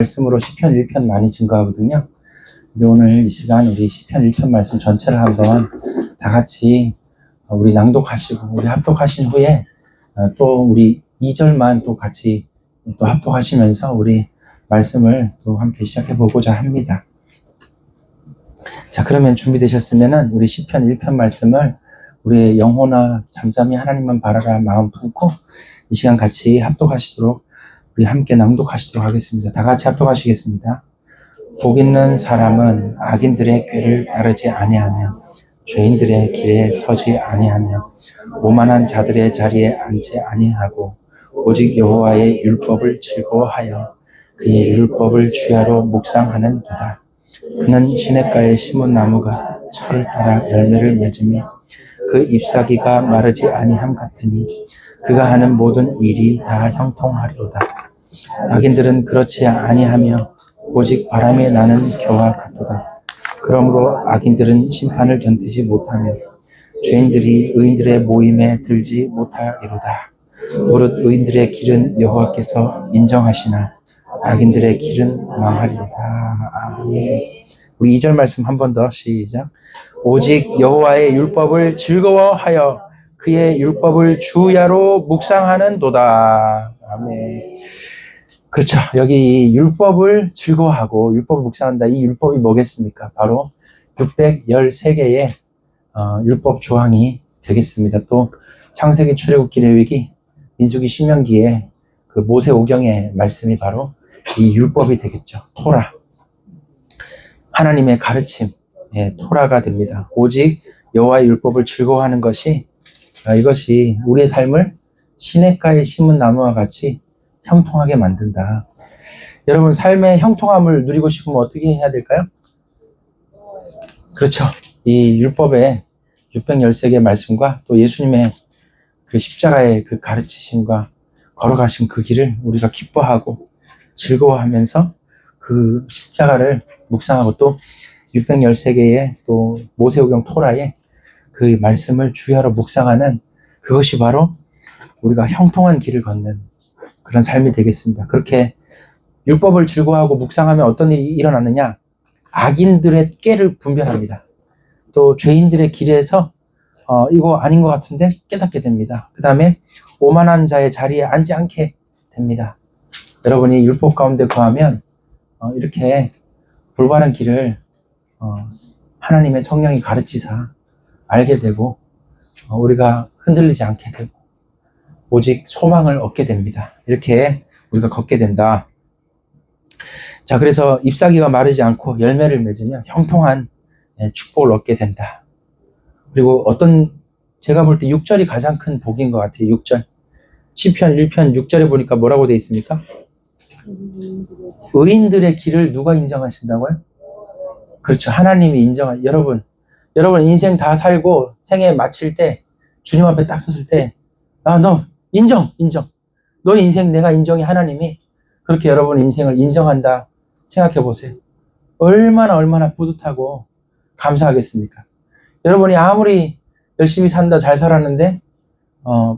말씀으로 시편 1편 많이 증거하거든요. 근데 오늘 이 시간 우리 시편 1편 말씀 전체를 한번 다 같이 우리 낭독하시고 우리 합독하신 후에 또 우리 2절만 또 같이 또 합독하시면서 우리 말씀을 또 함께 시작해 보고자 합니다. 자, 그러면 준비되셨으면은 우리 시편 1편 말씀을 우리의 영혼아 잠잠히 하나님만 바라라 마음 품고 이 시간 같이 합독하시도록 우리 함께 낭독하시도록 하겠습니다. 다 같이 합독하시겠습니다. 복 있는 사람은 악인들의 꾀를 따르지 아니하며 죄인들의 길에 서지 아니하며 오만한 자들의 자리에 앉지 아니하고 오직 여호와의 율법을 즐거워하여 그의 율법을 주야로 묵상하는도다. 그는 시냇가에 심은 나무가 철을 따라 열매를 맺으며 그 잎사귀가 마르지 아니함 같으니 그가 하는 모든 일이 다 형통하리로다. 악인들은 그렇지 아니하며 오직 바람에 나는 겨와 같도다. 그러므로 악인들은 심판을 견디지 못하며 죄인들이 의인들의 모임에 들지 못하리로다. 무릇 의인들의 길은 여호와께서 인정하시나 악인들의 길은 망하리로다. 아멘. 우리 2절 말씀 한 번 더 시작. 오직 여호와의 율법을 즐거워하여 그의 율법을 주야로 묵상하는도다. 아멘. 그렇죠. 여기 율법을 즐거워하고 율법을 묵상한다. 이 율법이 뭐겠습니까? 바로 613개의 율법 조항이 되겠습니다. 또 창세기, 출애굽기, 레위기, 민수기, 신명기의 그 모세오경의 말씀이 바로 이 율법이 되겠죠. 토라. 하나님의 가르침, 토라가 됩니다. 오직 여호와의 율법을 즐거워하는 것이 이것이 우리의 삶을 시냇가에 심은 나무와 같이 형통하게 만든다. 여러분, 삶의 형통함을 누리고 싶으면 어떻게 해야 될까요? 그렇죠. 이 율법의 613개의 말씀과 또 예수님의 그 십자가의 그 가르치심과 걸어가신 그 길을 우리가 기뻐하고 즐거워하면서 그 십자가를 묵상하고 또 613개의 또 모세오경 토라의 그 말씀을 주야로 묵상하는 그것이 바로 우리가 형통한 길을 걷는 그런 삶이 되겠습니다. 그렇게 율법을 즐거워하고 묵상하면 어떤 일이 일어나느냐? 악인들의 꾀를 분별합니다. 또 죄인들의 길에서 이거 아닌 것 같은데 깨닫게 됩니다. 그 다음에 오만한 자의 자리에 앉지 않게 됩니다. 여러분이 율법 가운데 거하면 이렇게 올바른 길을 하나님의 성령이 가르치사 알게 되고 우리가 흔들리지 않게 되고 오직 소망을 얻게 됩니다. 이렇게 우리가 걷게 된다. 자, 그래서 잎사귀가 마르지 않고 열매를 맺으며 형통한 축복을 얻게 된다. 그리고 제가 볼 때 6절이 가장 큰 복인 것 같아요. 6절. 시편 1편 6절에 보니까 뭐라고 되어 있습니까? 의인들의 길을 누가 인정하신다고요? 그렇죠. 하나님이 여러분 인생 다 살고 생애 마칠 때 주님 앞에 딱 섰을 때 너 인정. 너의 인생 내가 인정해. 하나님이 그렇게 여러분 인생을 인정한다 생각해 보세요. 얼마나 뿌듯하고 감사하겠습니까? 여러분이 아무리 열심히 산다 잘 살았는데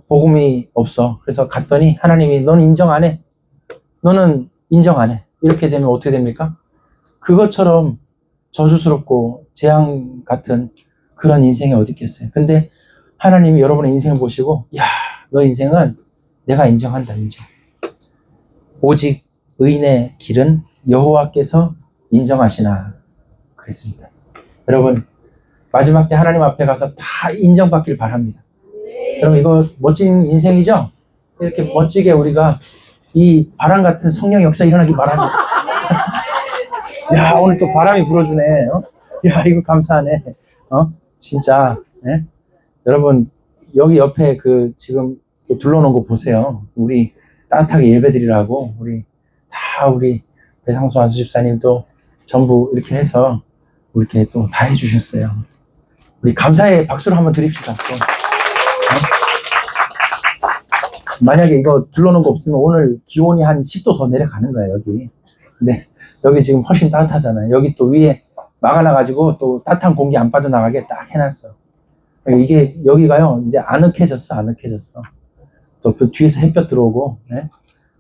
복음이 없어. 그래서 갔더니 하나님이 너는 인정 안 해. 너는 인정 안 해. 이렇게 되면 어떻게 됩니까? 그것처럼 저주스럽고 재앙 같은 그런 인생이 어디 있겠어요. 근데 하나님이 여러분의 인생을 보시고 야, 너 인생은 내가 인정한다. 인정. 오직 의인의 길은 여호와께서 인정하시나 그랬습니다. 여러분, 마지막 때 하나님 앞에 가서 다 인정받길 바랍니다. 여러분, 이거 멋진 인생이죠? 이렇게 멋지게 우리가 이 바람 같은 성령 역사 일어나기 바랍니다. 야, 오늘 또 바람이 불어주네. 야, 이거 감사하네. 진짜. 네? 여러분, 여기 옆에 지금 둘러놓은 거 보세요. 우리 따뜻하게 예배드리라고 우리 배상수 안수 집사님도 전부 이렇게 해서 이렇게 또 다 해주셨어요. 우리 감사의 박수를 한번 드립시다. 만약에 이거 둘러놓은 거 없으면 오늘 기온이 한 10도 더 내려가는 거예요, 여기. 근데 여기 지금 훨씬 따뜻하잖아요. 여기 또 위에 막아놔가지고 또 따뜻한 공기 안 빠져나가게 딱 해놨어. 이게 여기가요 이제 아늑해졌어. 또 그 뒤에서 햇볕 들어오고, 네?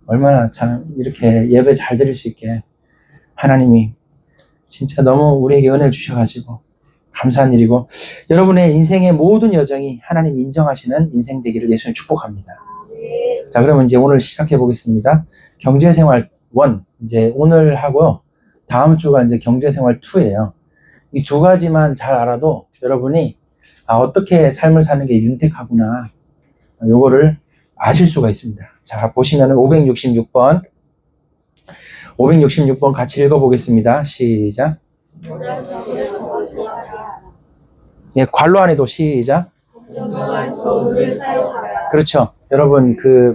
얼마나 참 이렇게 예배 잘 드릴 수 있게 하나님이 진짜 너무 우리에게 은혜를 주셔가지고 감사한 일이고, 여러분의 인생의 모든 여정이 하나님이 인정하시는 인생 되기를 예수님 축복합니다. 자, 그러면 이제 오늘 시작해 보겠습니다. 경제생활 1, 이제 오늘 하고요. 다음 주가 이제 경제생활 2예요. 이 두 가지만 잘 알아도 여러분이 어떻게 삶을 사는 게 윤택하구나, 요거를 아실 수가 있습니다. 자, 보시면은 566번 같이 읽어보겠습니다. 시작. 예, 관로 안에도 시작. 그렇죠. 여러분, 그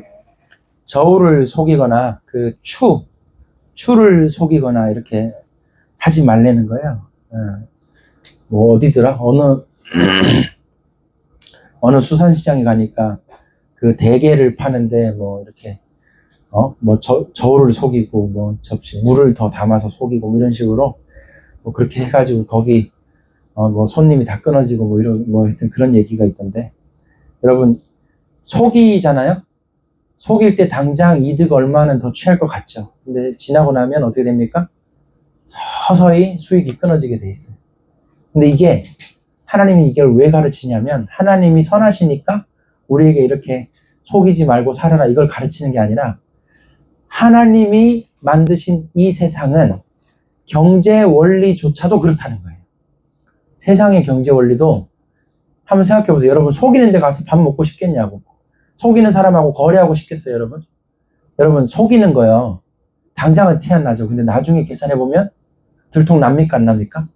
저울을 속이거나 그 추를 속이거나 이렇게 하지 말라는 거예요. 뭐 어디더라? 어느 수산시장에 가니까 그 대게를 파는데 뭐 이렇게 뭐 저울을 속이고 뭐 접시 물을 더 담아서 속이고 뭐 이런 식으로 뭐 그렇게 해가지고 거기 뭐 손님이 다 끊어지고 뭐 이런 뭐 하여튼 그런 얘기가 있던데, 여러분 속이잖아요. 속일 때 당장 이득 얼마는 더 취할 것 같죠. 근데 지나고 나면 어떻게 됩니까? 서서히 수익이 끊어지게 돼 있어요. 근데 이게 하나님이 이걸 왜 가르치냐면, 하나님이 선하시니까 우리에게 이렇게 속이지 말고 살아라 이걸 가르치는 게 아니라, 하나님이 만드신 이 세상은 경제 원리조차도 그렇다는 거예요. 세상의 경제 원리도 한번 생각해 보세요. 여러분, 속이는 데 가서 밥 먹고 싶겠냐고. 속이는 사람하고 거래하고 싶겠어요, 여러분? 여러분, 속이는 거요, 당장은 티 안 나죠. 근데 나중에 계산해 보면 들통 납니까, 안 납니까?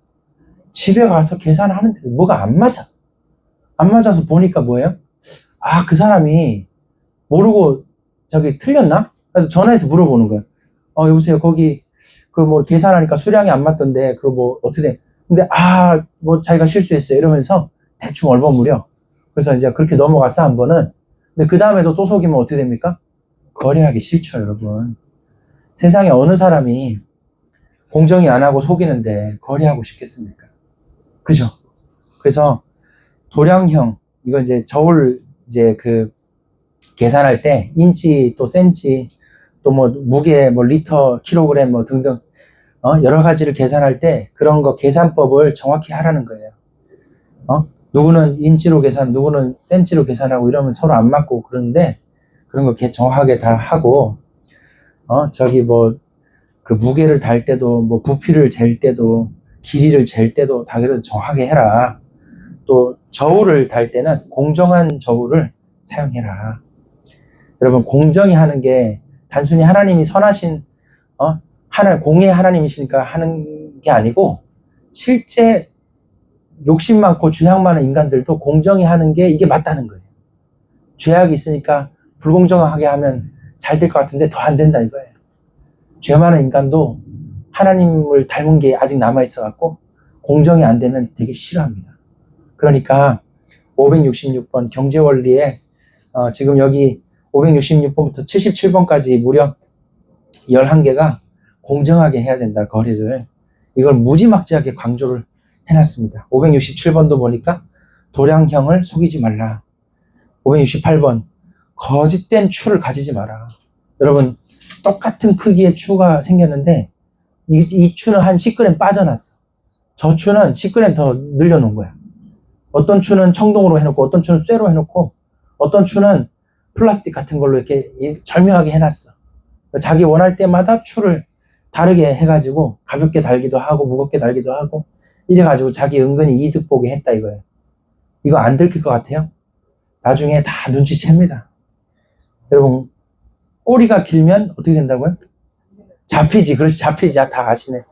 집에 가서 계산하는데 뭐가 안 맞아. 안 맞아서 보니까 뭐예요? 그 사람이 모르고 저기 틀렸나? 그래서 전화해서 물어보는 거예요. 여보세요, 거기 그 뭐 계산하니까 수량이 안 맞던데 그 뭐 어떻게 돼? 근데 뭐 자기가 실수했어요 이러면서 대충 얼버무려. 그래서 이제 그렇게 넘어갔어 한 번은. 근데 그 다음에도 또 속이면 어떻게 됩니까? 거래하기 싫죠, 여러분. 세상에 어느 사람이 공정이 안 하고 속이는데 거래하고 싶겠습니까? 그죠? 그래서 도량형, 이거 이제 저울 이제 그 계산할 때 인치 또 센치 또 뭐 무게 뭐 리터 킬로그램 뭐 등등 여러 가지를 계산할 때 그런 거 계산법을 정확히 하라는 거예요. 누구는 인치로 계산, 누구는 센치로 계산하고 이러면 서로 안 맞고 그러는데, 그런 거 정확하게 다 하고, 저기 뭐 그 무게를 달 때도 뭐 부피를 잴 때도 길이를 잴 때도 다 그래도 정확하게 해라. 또 저울을 달 때는 공정한 저울을 사용해라. 여러분, 공정히 하는 게 단순히 하나님이 선하신 공의 하나님이시니까 하는 게 아니고, 실제 욕심 많고 죄악 많은 인간들도 공정히 하는 게 이게 맞다는 거예요. 죄악이 있으니까 불공정하게 하면 잘 될 것 같은데 더 안 된다 이거예요. 죄 많은 인간도 하나님을 닮은 게 아직 남아있어 갖고 공정이 안 되면 되게 싫어합니다. 그러니까 566번 경제원리에 지금 여기 566번부터 77번까지 무려 11개가 공정하게 해야 된다, 거래를. 이걸 무지막지하게 강조를 해놨습니다. 567번도 보니까 도량형을 속이지 말라. 568번 거짓된 추를 가지지 마라. 여러분, 똑같은 크기의 추가 생겼는데 이 추는 한 10g 빠져났어. 저 추는 10g 더 늘려놓은 거야. 어떤 추는 청동으로 해놓고, 어떤 추는 쇠로 해놓고, 어떤 추는 플라스틱 같은 걸로 이렇게 절묘하게 해놨어. 자기 원할 때마다 추를 다르게 해가지고 가볍게 달기도 하고 무겁게 달기도 하고 이래가지고 자기 은근히 이득 보게 했다 이거예요. 이거 안 들킬 것 같아요? 나중에 다 눈치챕니다. 여러분, 꼬리가 길면 어떻게 된다고요? 잡히지. 그렇지, 잡히지. 다 아시네.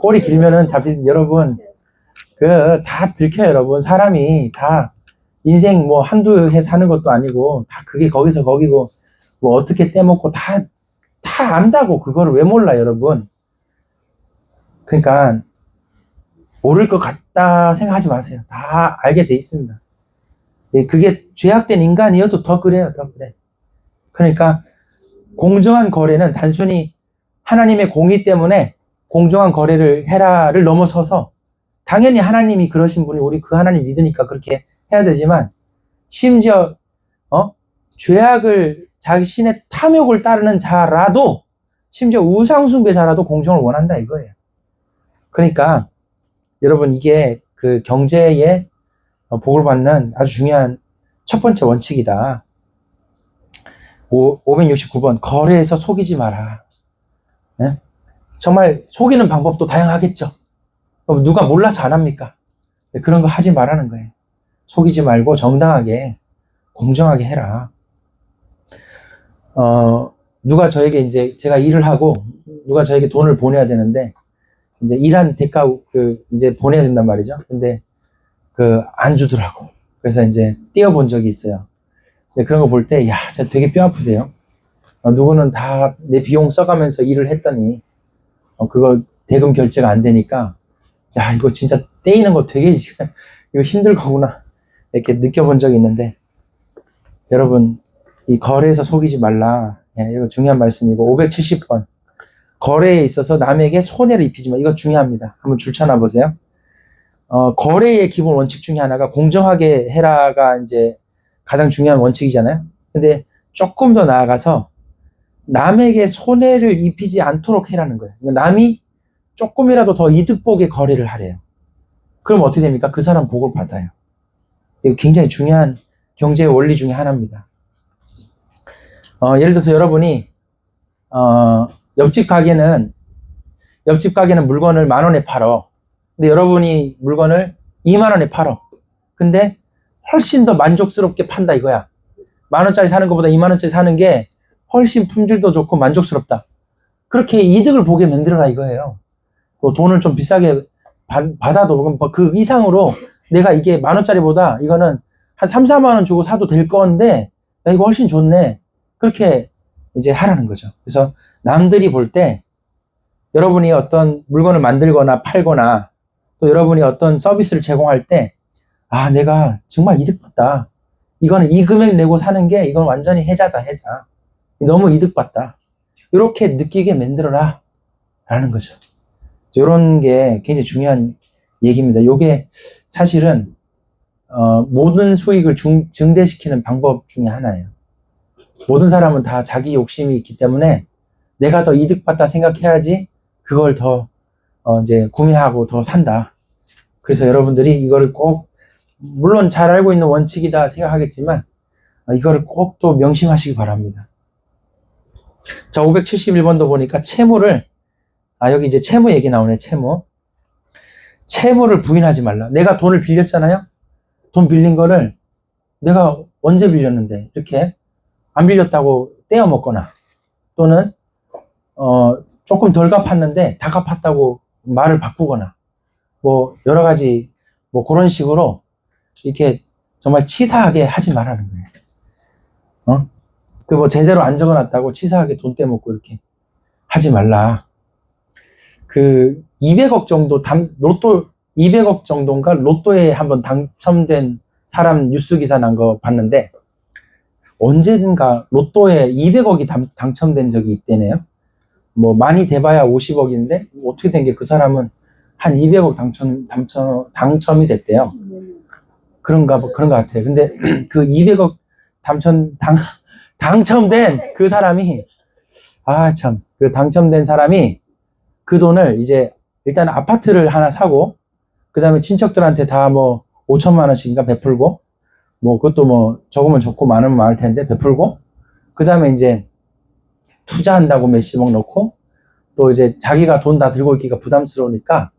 꼬리 길면은 잡히지. 여러분, 다 들켜요, 여러분. 사람이 다 인생 뭐 한두 해 사는 것도 아니고 다 그게 거기서 거기고 뭐 어떻게 떼먹고 다 안다고. 그거를 왜 몰라, 여러분. 그러니까 모를 것 같다 생각하지 마세요. 다 알게 돼 있습니다. 그게 죄악된 인간이어도 더 그래요, 더 그래. 그러니까 공정한 거래는 단순히 하나님의 공의 때문에 공정한 거래를 해라를 넘어서서, 당연히 하나님이 그러신 분이 우리 그 하나님 믿으니까 그렇게 해야 되지만, 심지어 죄악을 자신의 탐욕을 따르는 자라도 심지어 우상숭배자라도 공정을 원한다 이거예요. 그러니까 여러분 이게 그 경제에 복을 받는 아주 중요한 첫 번째 원칙이다. 569번 거래에서 속이지 마라. 네? 정말 속이는 방법도 다양하겠죠. 누가 몰라서 안 합니까? 그런 거 하지 말라는 거예요. 속이지 말고 정당하게 공정하게 해라. 누가 저에게 이제 제가 일을 하고 누가 저에게 돈을 보내야 되는데 이제 일한 대가 이제 보내야 된단 말이죠. 근데 안 주더라고. 그래서 이제 띄워본 적이 있어요. 근데 그런 거 볼 때 야, 진짜 되게 뼈 아프대요. 누구는 다 내 비용 써가면서 일을 했더니 그거 대금 결제가 안 되니까 야, 이거 진짜 떼이는 거 되게 이거 힘들 거구나 이렇게 느껴본 적이 있는데 여러분 이 거래에서 속이지 말라. 예, 이거 중요한 말씀이고 570번 거래에 있어서 남에게 손해를 입히지 마. 이거 중요합니다. 한번 줄쳐놔 보세요. 거래의 기본 원칙 중에 하나가 공정하게 해라가 이제 가장 중요한 원칙이잖아요. 근데 조금 더 나아가서 남에게 손해를 입히지 않도록 해라는 거예요. 남이 조금이라도 더 이득 보게 거래를 하래요. 그럼 어떻게 됩니까? 그 사람 복을 받아요. 이거 굉장히 중요한 경제의 원리 중에 하나입니다. 예를 들어서 여러분이 옆집 가게는 물건을 10,000원에 팔어. 근데 여러분이 물건을 20,000원에 팔어. 근데 훨씬 더 만족스럽게 판다 이거야. 10,000원짜리 사는 것보다 20,000원짜리 사는 게 훨씬 품질도 좋고 만족스럽다. 그렇게 이득을 보게 만들어라 이거예요. 돈을 좀 비싸게 받아도 그 이상으로 내가 이게 10,000원짜리보다 이거는 한 3, 4만 원 주고 사도 될 건데 야, 이거 훨씬 좋네. 그렇게 이제 하라는 거죠. 그래서 남들이 볼 때 여러분이 어떤 물건을 만들거나 팔거나 또 여러분이 어떤 서비스를 제공할 때 아, 내가 정말 이득 봤다. 이거는 이 금액 내고 사는 게 이건 완전히 해자다, 해자. 너무 이득 봤다. 이렇게 느끼게 만들어라. 라는 거죠. 이런 게 굉장히 중요한 얘기입니다. 이게 사실은 모든 수익을 증대시키는 방법 중에 하나예요. 모든 사람은 다 자기 욕심이 있기 때문에 내가 더 이득 봤다 생각해야지 그걸 더 이제 구매하고 더 산다. 그래서 여러분들이 이거를 꼭 물론 잘 알고 있는 원칙이다 생각하겠지만 이거를 꼭 또 명심하시기 바랍니다. 자, 571번도 보니까 채무를 여기 이제 채무 얘기 나오네. 채무를 부인하지 말라. 내가 돈을 빌렸잖아요. 돈 빌린 거를 내가 언제 빌렸는데 이렇게 안 빌렸다고 떼어 먹거나 또는 조금 덜 갚았는데 다 갚았다고 말을 바꾸거나 뭐 여러 가지 뭐 그런 식으로 이렇게 정말 치사하게 하지 말라는 거예요. 그 뭐 제대로 안 적어놨다고 치사하게 돈 떼먹고 이렇게 하지 말라. 그 200억 정도 로또 200억 정도인가 로또에 한번 당첨된 사람 뉴스 기사 난 거 봤는데 언젠가 로또에 200억이 당첨된 적이 있대네요. 뭐 많이 돼봐야 50억인데 어떻게 된 게 그 사람은 한 200억 당첨이 됐대요. 그런 것 같아요. 근데 그 200억 당첨된 그 사람이 그 당첨된 사람이 그 돈을 이제 일단 아파트를 하나 사고 그 다음에 친척들한테 다 뭐 5천만 원씩인가 베풀고 뭐 그것도 뭐 적으면 좋고 많으면 많을 텐데 베풀고 그 다음에 이제 투자한다고 몇십억 넣고 또 이제 자기가 돈 다 들고 있기가 부담스러우니까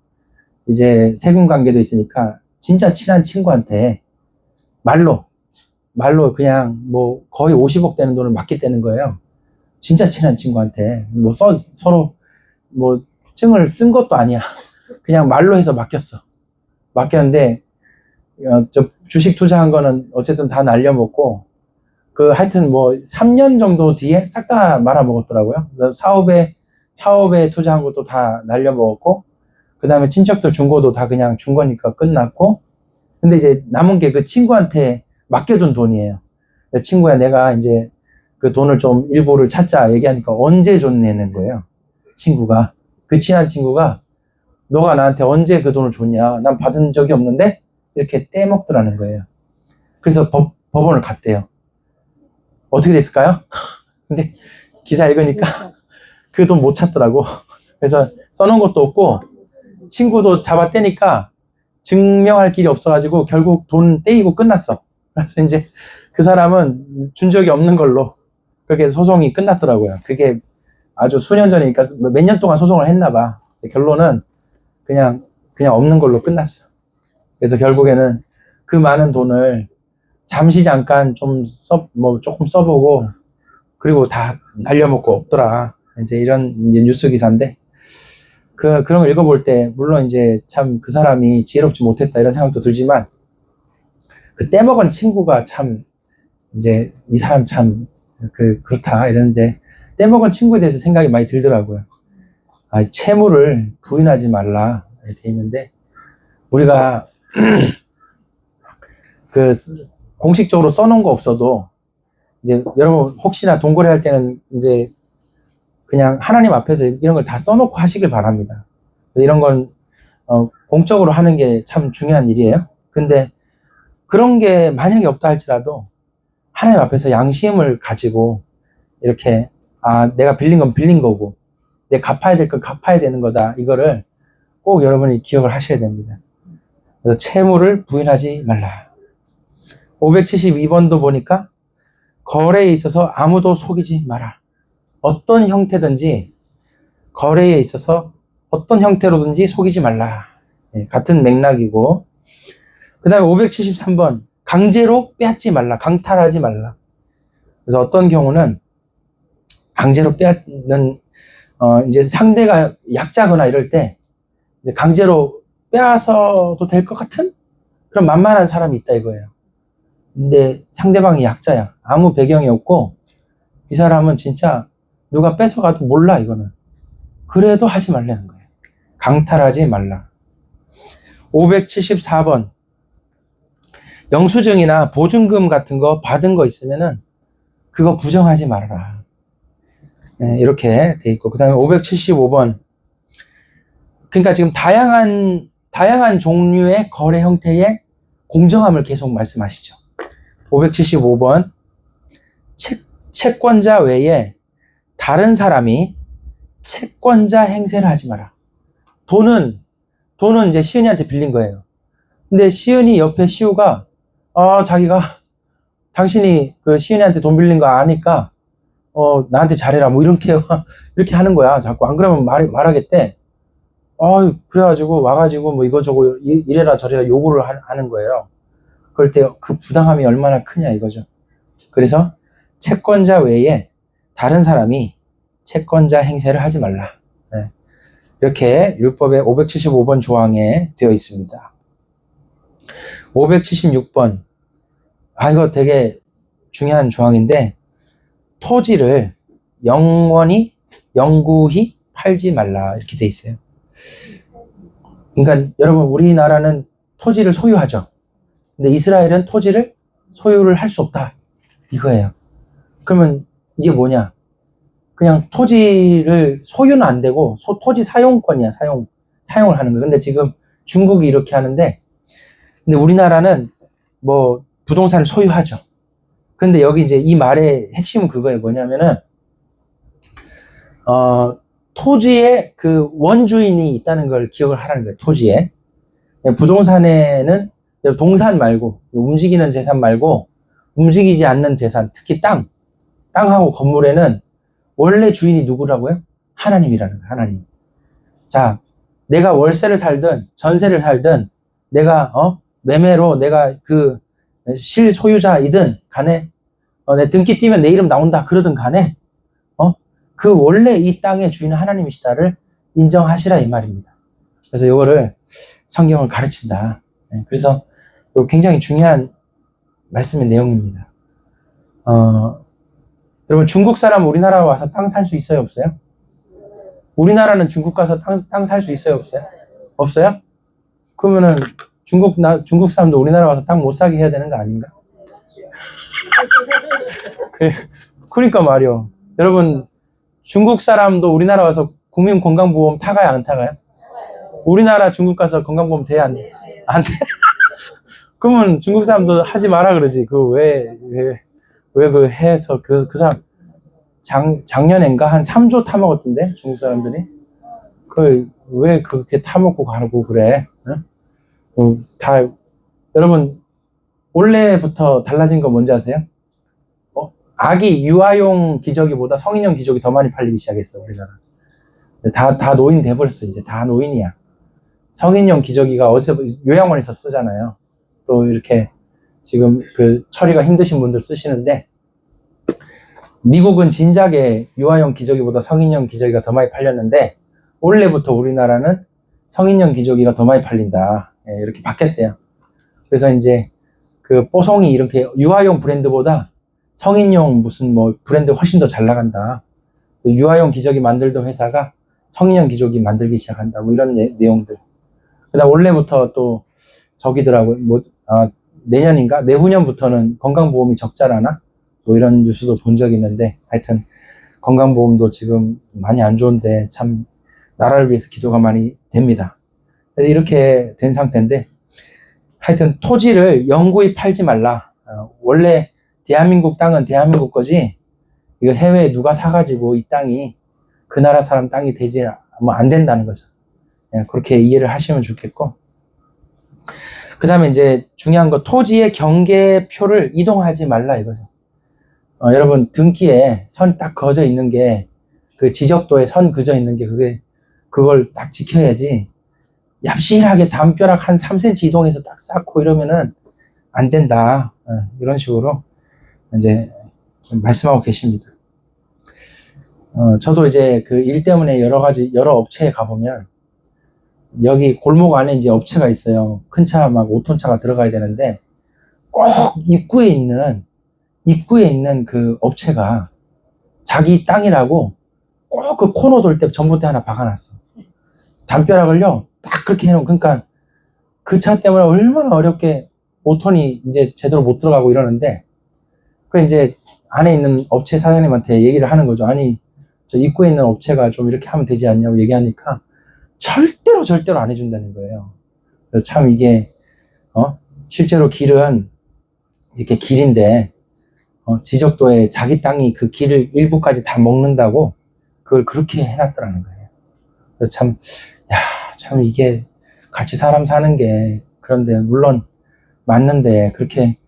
이제 세금 관계도 있으니까 진짜 친한 친구한테 말로 그냥 뭐 거의 50억 되는 돈을 맡겼다는 거예요. 진짜 친한 친구한테 뭐 서로 뭐 증을 쓴 것도 아니야. 그냥 말로 해서 맡겼는데 저 주식 투자한 거는 어쨌든 다 날려먹고 하여튼 뭐 3년 정도 뒤에 싹 다 말아먹었더라고요. 사업에 투자한 것도 다 날려먹었고 그 다음에 친척들 준 것도 다 그냥 준 거니까 끝났고 근데 이제 남은 게 그 친구한테 맡겨둔 돈이에요. 친구야 내가 이제 그 돈을 좀 일부를 찾자 얘기하니까 언제 줬냐는 거예요. 친구가 그 친한 친구가 너가 나한테 언제 그 돈을 줬냐 난 받은 적이 없는데 이렇게 떼먹더라는 거예요. 그래서 법원을 갔대요. 어떻게 됐을까요? 근데 기사 읽으니까 그 돈 못 찾더라고. 그래서 써놓은 것도 없고, 친구도 잡아떼니까 증명할 길이 없어가지고 결국 돈 떼이고 끝났어. 그래서 이제 그 사람은 준 적이 없는 걸로 그렇게 소송이 끝났더라고요. 그게 아주 수년 전이니까 몇 년 동안 소송을 했나 봐. 결론은 그냥 없는 걸로 끝났어. 그래서 결국에는 그 많은 돈을 잠시 잠깐 조금 써보고, 그리고 다 날려먹고 없더라. 이제 이런 이제 뉴스 기사인데, 그런 걸 읽어볼 때, 물론 이제 참 그 사람이 지혜롭지 못했다 이런 생각도 들지만, 그 떼먹은 친구가 참, 이제 이 사람 참, 그렇다. 이런 이제, 떼먹은 친구에 대해서 생각이 많이 들더라고요. 채무를 부인하지 말라. 돼 있는데, 우리가, 공식적으로 써놓은 거 없어도, 이제 여러분 혹시나 동거래 할 때는 이제 그냥 하나님 앞에서 이런 걸 다 써놓고 하시길 바랍니다. 그래서 이런 건, 공적으로 하는 게 참 중요한 일이에요. 근데 그런 게 만약에 없다 할지라도 하나님 앞에서 양심을 가지고 이렇게, 내가 빌린 건 빌린 거고, 내가 갚아야 될 건 갚아야 되는 거다. 이거를 꼭 여러분이 기억을 하셔야 됩니다. 그래서 채무를 부인하지 말라. 572번도 보니까 거래에 있어서 아무도 속이지 마라. 어떤 형태든지 거래에 있어서 어떤 형태로든지 속이지 말라. 같은 맥락이고, 그 다음에 573번 강제로 빼앗지 말라. 강탈하지 말라. 그래서 어떤 경우는 강제로 빼앗는, 이제 상대가 약자거나 이럴 때 이제 강제로 빼앗아도 될 것 같은 그런 만만한 사람이 있다 이거예요. 근데 상대방이 약자야. 아무 배경이 없고 이 사람은 진짜 누가 뺏어가도 몰라 이거는. 그래도 하지 말라는 거예요. 강탈하지 말라. 574번 영수증이나 보증금 같은 거 받은 거 있으면은 그거 부정하지 말아라. 이렇게 돼 있고, 그 다음에 575번 그러니까 지금 다양한 종류의 거래 형태의 공정함을 계속 말씀하시죠. 575번 채권자 외에 다른 사람이 채권자 행세를 하지 마라. 돈은 이제 시은이한테 빌린 거예요. 근데 시은이 옆에 시우가 자기가 당신이 그 시은이한테 돈 빌린 거 아니까 나한테 잘해라 뭐 이렇게 하는 거야. 자꾸 안 그러면 말하겠대. 그래가지고 와가지고 뭐 이거저거 이래라 저래라 요구를 하는 거예요. 그럴 때 그 부당함이 얼마나 크냐 이거죠. 그래서 채권자 외에 다른 사람이 채권자 행세를 하지 말라. 이렇게 율법의 575번 조항에 되어 있습니다. 576번 이거 되게 중요한 조항인데, 토지를 영구히 팔지 말라 이렇게 돼 있어요. 그러니까 여러분 우리나라는 토지를 소유하죠. 근데 이스라엘은 토지를 소유를 할 수 없다 이거예요. 그러면 이게 뭐냐? 그냥 토지를 소유는 안 되고 토지 사용권이야. 사용을 하는 거예요. 근데 지금 중국이 이렇게 하는데, 근데 우리나라는 뭐 부동산을 소유하죠. 근데 여기 이제 이 말의 핵심은 그거예요. 뭐냐면은 토지에 그 원주인이 있다는 걸 기억을 하라는 거예요. 토지에. 부동산에는 동산 말고, 움직이는 재산 말고 움직이지 않는 재산, 특히 땅하고 건물에는 원래 주인이 누구라고요? 하나님이라는 거예요. 하나님. 자, 내가 월세를 살든 전세를 살든 내가 매매로 내가 그 실소유자이든 간에 내 등기 띄면 내 이름 나온다 그러든 간에 그 원래 이 땅의 주인은 하나님이시다를 인정하시라 이 말입니다. 그래서 이거를 성경을 가르친다. 그래서 이거 굉장히 중요한 말씀의 내용입니다. 여러분 중국 사람 우리나라 와서 땅 살 수 있어요 없어요? 우리나라는 중국 가서 땅 살 수 있어요 없어요? 없어요? 그러면은 중국 사람도 우리나라 와서 땅 못 사게 해야 되는 거 아닌가? 그러니까 말이요. 여러분 중국 사람도 우리나라 와서 국민건강보험 타가요 안 타가요? 우리나라 중국 가서 건강보험 돼야 안 돼? 안 돼? 그러면 중국 사람도 하지 마라 그러지. 왜 그 해서 그 사람 작년엔가 한 3조 타먹었던데, 중국 사람들이. 왜 그렇게 타먹고 가고 그래? 여러분, 원래부터 달라진 거 뭔지 아세요? 아기 유아용 기저귀보다 성인용 기저귀 더 많이 팔리기 시작했어, 우리나라. 다 노인 돼버렸어, 이제. 다 노인이야. 성인용 기저귀가 어디서, 요양원에서 쓰잖아요. 또 이렇게, 지금 처리가 힘드신 분들 쓰시는데, 미국은 진작에 유아용 기저귀보다 성인용 기저귀가 더 많이 팔렸는데, 원래부터 우리나라는 성인용 기저귀가 더 많이 팔린다. 이렇게 바뀌었대요. 그래서 이제, 뽀송이 이렇게 유아용 브랜드보다 성인용 무슨 브랜드 훨씬 더 잘 나간다. 유아용 기저귀 만들던 회사가 성인용 기저귀 만들기 시작한다. 이런 내용들. 그다음 원래부터 또 저기더라고요. 내년인가? 내후년부터는 건강보험이 적자라나? 이런 뉴스도 본 적이 있는데, 하여튼 건강보험도 지금 많이 안 좋은데 참 나라를 위해서 기도가 많이 됩니다. 이렇게 된 상태인데, 하여튼 토지를 영구히 팔지 말라. 원래 대한민국 땅은 대한민국 거지, 이거 해외에 누가 사가지고 이 땅이 그 나라 사람 땅이 되지 안 된다는 거죠. 그렇게 이해를 하시면 좋겠고, 그 다음에 이제 중요한 거, 토지의 경계표를 이동하지 말라 이거죠. 여러분, 등기에 선 딱 그어져 있는 게, 그 지적도에 선 그어져 있는 게 그걸 딱 지켜야지, 얍실하게 담벼락 한 3cm 이동해서 딱 쌓고 이러면은 안 된다. 이런 식으로 이제 말씀하고 계십니다. 저도 이제 그 일 때문에 여러 업체에 가보면, 여기 골목 안에 이제 업체가 있어요. 큰 차 막 5톤 차가 들어가야 되는데, 꼭 입구에 있는 그 업체가 자기 땅이라고 꼭 그 코너 돌 때 전봇대 하나 박아놨어. 담벼락을요, 딱 그렇게 해놓은, 그러니까 그 차 때문에 얼마나 어렵게 5톤이 이제 제대로 못 들어가고 이러는데, 그 이제 안에 있는 업체 사장님한테 얘기를 하는 거죠. 아니, 저 입구에 있는 업체가 좀 이렇게 하면 되지 않냐고 얘기하니까 절대로 안 해준다는 거예요. 그래서 참 이게, 실제로 길은 이렇게 길인데, 지적도에 자기 땅이 그 길을 일부까지 다 먹는다고 그걸 그렇게 해놨더라는 거예요. 그래서 참 이게 같이 사람 사는 게, 그런데 물론 맞는데 그렇게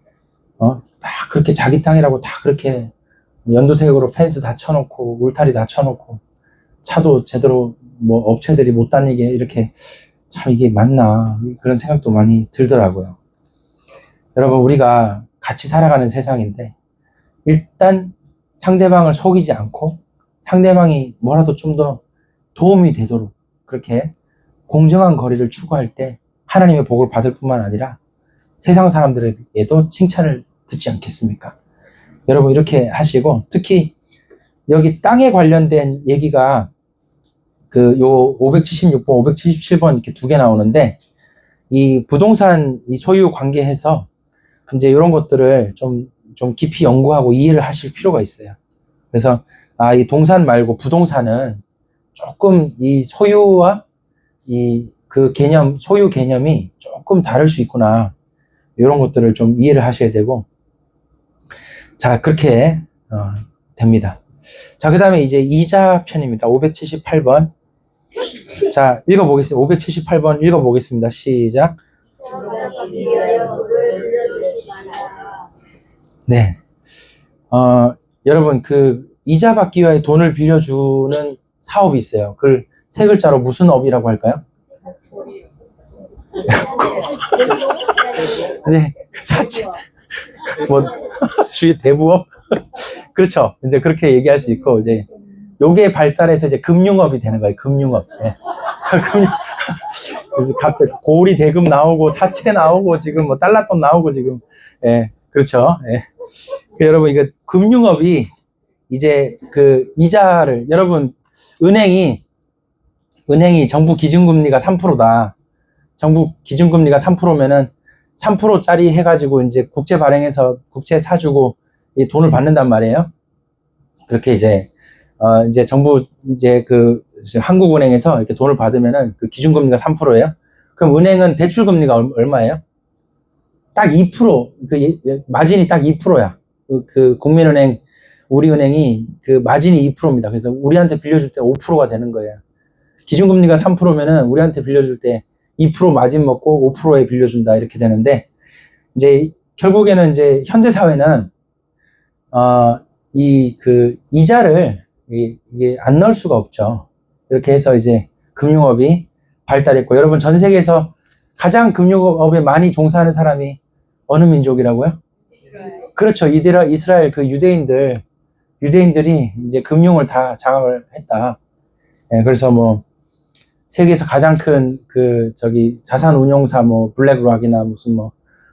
다 그렇게 자기 땅이라고 다 그렇게 연두색으로 펜스 다 쳐놓고 울타리 다 쳐놓고 차도 제대로 업체들이 못 다니게 이렇게, 참 이게 맞나, 그런 생각도 많이 들더라고요. 여러분, 우리가 같이 살아가는 세상인데, 일단 상대방을 속이지 않고 상대방이 뭐라도 좀 더 도움이 되도록 그렇게 공정한 거리를 추구할 때 하나님의 복을 받을 뿐만 아니라 세상 사람들에게도 칭찬을 듣지 않겠습니까? 여러분, 이렇게 하시고, 특히 여기 땅에 관련된 얘기가 요 576번, 577번 이렇게 두 개 나오는데, 이 부동산 이 소유 관계해서 이제 이런 것들을 좀 깊이 연구하고 이해를 하실 필요가 있어요. 그래서 이 동산 말고 부동산은 조금 이 소유와 소유 개념이 조금 다를 수 있구나. 이런 것들을 좀 이해를 하셔야 되고, 자, 그렇게 됩니다. 자, 그 다음에 이제 이자 편입니다. 578번. 자, 읽어보겠습니다. 578번 읽어보겠습니다. 시작. 네. 여러분, 이자 받기 위해 돈을 빌려주는 사업이 있어요. 그 세 글자로 무슨 업이라고 할까요? 네, 사채. 주위 대부업? 그렇죠. 이제 그렇게 얘기할 수 있고, 이제 요게 발달해서 이제 금융업이 되는 거예요. 금융업. 네. 그래서 갑자기 고리 대금 나오고 사채 나오고 지금 달러돈 나오고 지금, 예, 그렇죠. 예. 여러분, 이거 금융업이 이제 이자를, 여러분, 은행이 정부 기준금리가 3%다. 정부 기준금리가 3%면은 3%짜리 해가지고 이제 국채 발행해서 국채 사주고 이 돈을 받는단 말이에요. 그렇게 이제 정부 한국은행에서 이렇게 돈을 받으면은 그 기준금리가 3%예요. 그럼 은행은 대출금리가 얼마예요? 딱 2%, 마진이 딱 2%야. 국민은행 우리은행이 그 마진이 2%입니다. 그래서 우리한테 빌려줄 때 5%가 되는 거예요. 기준금리가 3%면은 우리한테 빌려줄 때 2% 마진 먹고 5%에 빌려준다 이렇게 되는데, 이제 결국에는 이제 현대 사회는 이자를 이게 안 넣을 수가 없죠. 이렇게 해서 이제 금융업이 발달했고, 여러분 전 세계에서 가장 금융업에 많이 종사하는 사람이 어느 민족이라고요? 그렇죠. 이스라엘 그 유대인들이 이제 금융을 다 장악을 했다. 예, 그래서 뭐 세계에서 가장 큰 자산 운용사 블랙락이나 무슨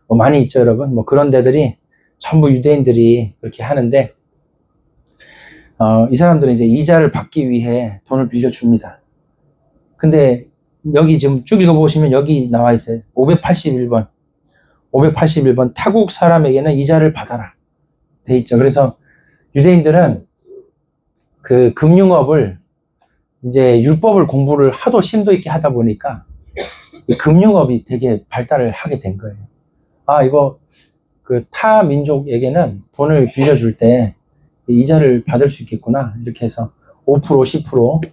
많이 있죠, 여러분. 그런 데들이 전부 유대인들이 그렇게 하는데, 이 사람들은 이제 이자를 받기 위해 돈을 빌려줍니다. 근데 여기 지금 쭉 읽어보시면 여기 나와 있어요. 581번 타국 사람에게는 이자를 받아라 돼 있죠. 그래서 유대인들은 그 금융업을 이제 율법을 공부를 하도 심도 있게 하다 보니까 이 금융업이 되게 발달을 하게 된 거예요. 이거 그 타 민족에게는 돈을 빌려줄 때 이자를 받을 수 있겠구나 이렇게 해서 5%, 10%,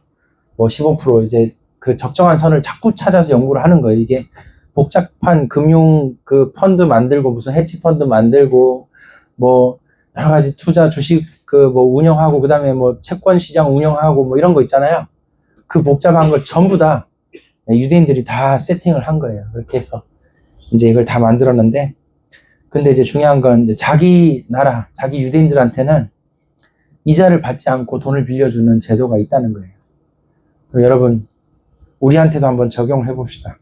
15% 이제 그 적정한 선을 자꾸 찾아서 연구를 하는 거예요. 이게 복잡한 금융 그 펀드 만들고 무슨 해치 펀드 만들고 여러 가지 투자 주식 운영하고 그다음에 채권 시장 운영하고 이런 거 있잖아요. 그 복잡한 걸 전부 다 유대인들이 다 세팅을 한 거예요. 그렇게 해서 이제 이걸 다 만들었는데, 근데 이제 중요한 건 이제 자기 나라, 자기 유대인들한테는 이자를 받지 않고 돈을 빌려주는 제도가 있다는 거예요. 그럼 여러분, 우리한테도 한번 적용을 해봅시다.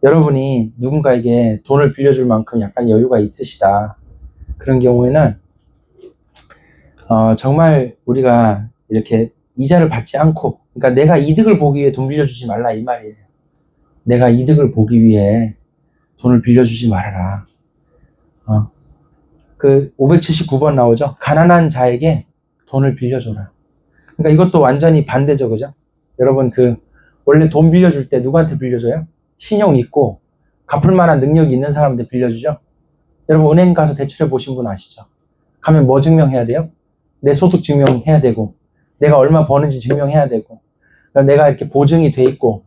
여러분이 누군가에게 돈을 빌려줄 만큼 약간 여유가 있으시다. 그런 경우에는 정말 우리가 이렇게 이자를 받지 않고, 그러니까 내가 이득을 보기 위해 돈 빌려주지 말라 이 말이에요. 내가 이득을 보기 위해 돈을 빌려주지 말아라. 그 579번 나오죠. 가난한 자에게 돈을 빌려줘라. 그러니까 이것도 완전히 반대죠, 그죠? 여러분 원래 돈 빌려줄 때 누구한테 빌려줘요? 신용 있고 갚을 만한 능력이 있는 사람한테 빌려주죠. 여러분 은행 가서 대출해 보신 분 아시죠? 가면 뭐 증명해야 돼요? 내 소득 증명해야 되고, 내가 얼마 버는지 증명해야 되고, 내가 이렇게 보증이 돼 있고,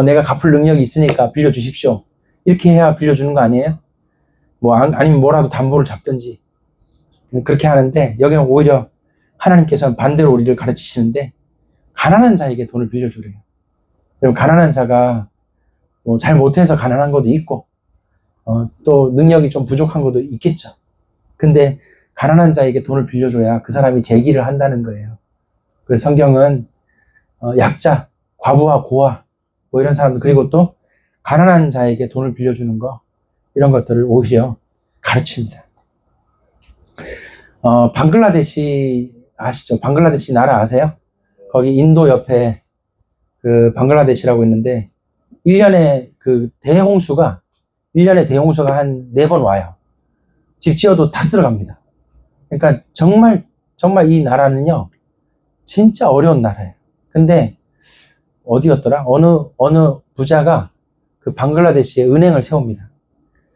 내가 갚을 능력이 있으니까 빌려주십시오. 이렇게 해야 빌려주는 거 아니에요? 아니면 뭐라도 담보를 잡든지. 그렇게 하는데, 여기는 오히려 하나님께서는 반대로 우리를 가르치시는데, 가난한 자에게 돈을 빌려주래요. 그럼 가난한 자가 잘 못해서 가난한 것도 있고, 또 능력이 좀 부족한 것도 있겠죠. 근데 가난한 자에게 돈을 빌려줘야 그 사람이 재기를 한다는 거예요. 그래서 성경은 약자, 과부와 고아 이런 사람들, 그리고 또 가난한 자에게 돈을 빌려주는 거, 이런 것들을 오히려 가르칩니다. 방글라데시 아시죠? 방글라데시 나라 아세요? 거기 인도 옆에 그 방글라데시라고 있는데 1년에 대홍수가 한 4번 와요. 집 지어도 다 쓸어갑니다. 그러니까 정말 이 나라는요 진짜 어려운 나라예요. 근데 어디였더라? 어느 부자가 그 방글라데시에 은행을 세웁니다.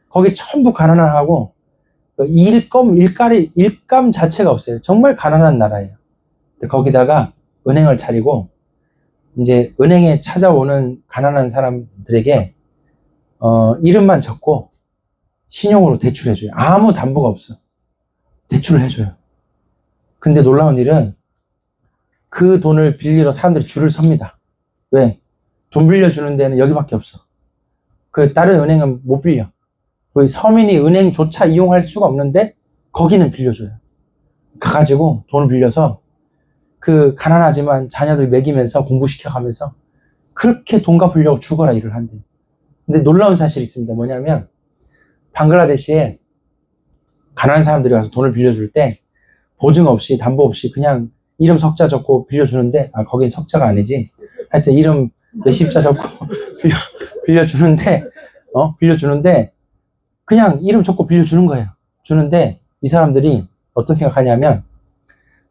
거기 전부 가난하고 일감 자체가 없어요. 정말 가난한 나라예요. 근데 거기다가 은행을 차리고 이제 은행에 찾아오는 가난한 사람들에게 이름만 적고 신용으로 대출해줘요. 아무 담보가 없어. 대출을 해줘요. 근데 놀라운 일은 그 돈을 빌리러 사람들이 줄을 섭니다. 왜? 돈 빌려주는 데는 여기밖에 없어. 다른 은행은 못 빌려. 서민이 은행조차 이용할 수가 없는데 거기는 빌려줘요. 가가지고 돈을 빌려서 그 가난하지만 자녀들 먹이면서 공부시켜가면서 그렇게 돈 갚으려고 죽어라 일을 한대요. 근데 놀라운 사실이 있습니다. 뭐냐면 방글라데시에 가난한 사람들이 와서 돈을 빌려줄 때 보증 없이 담보 없이 그냥 이름 석자 적고 빌려주는데, 거긴 석자가 아니지. 하여튼 이름 몇십자 적고 빌려주는데 그냥 이름 적고 빌려주는 거예요. 주는데 이 사람들이 어떤 생각하냐면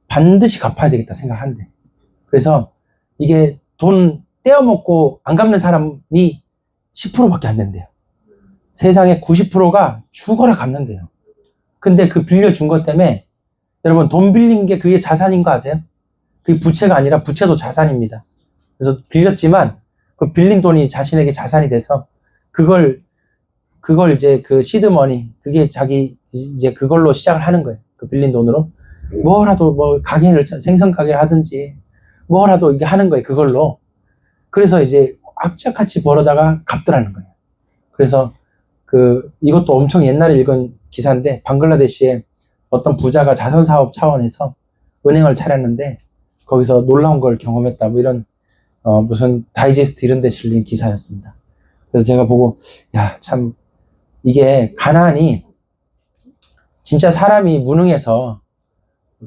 반드시 갚아야 되겠다 생각한대. 그래서 이게 돈 떼어먹고 안 갚는 사람이 10%밖에 안 된대요. 세상에 90%가 죽어라 갚는데요. 근데 그 빌려준 것 때문에 여러분, 돈 빌린 게 그게 자산인 거 아세요? 그게 부채가 아니라 부채도 자산입니다. 그래서 빌렸지만 그 빌린 돈이 자신에게 자산이 돼서 그걸 이제 그 시드머니, 그게 자기 이제 그걸로 시작을 하는 거예요. 그 빌린 돈으로 뭐라도 뭐 가게를 생선 가게를 하든지 뭐라도 이게 하는 거예요. 그걸로. 그래서 이제 악착같이 벌어다가 갚더라는 거예요. 그래서 이것도 엄청 옛날에 읽은 기사인데, 방글라데시에 어떤 부자가 자선사업 차원에서 은행을 차렸는데 거기서 놀라운 걸 경험했다, 뭐 이런 무슨 다이제스트 이런 데 실린 기사였습니다. 그래서 제가 보고, 야, 참 이게 가난이 진짜 사람이 무능해서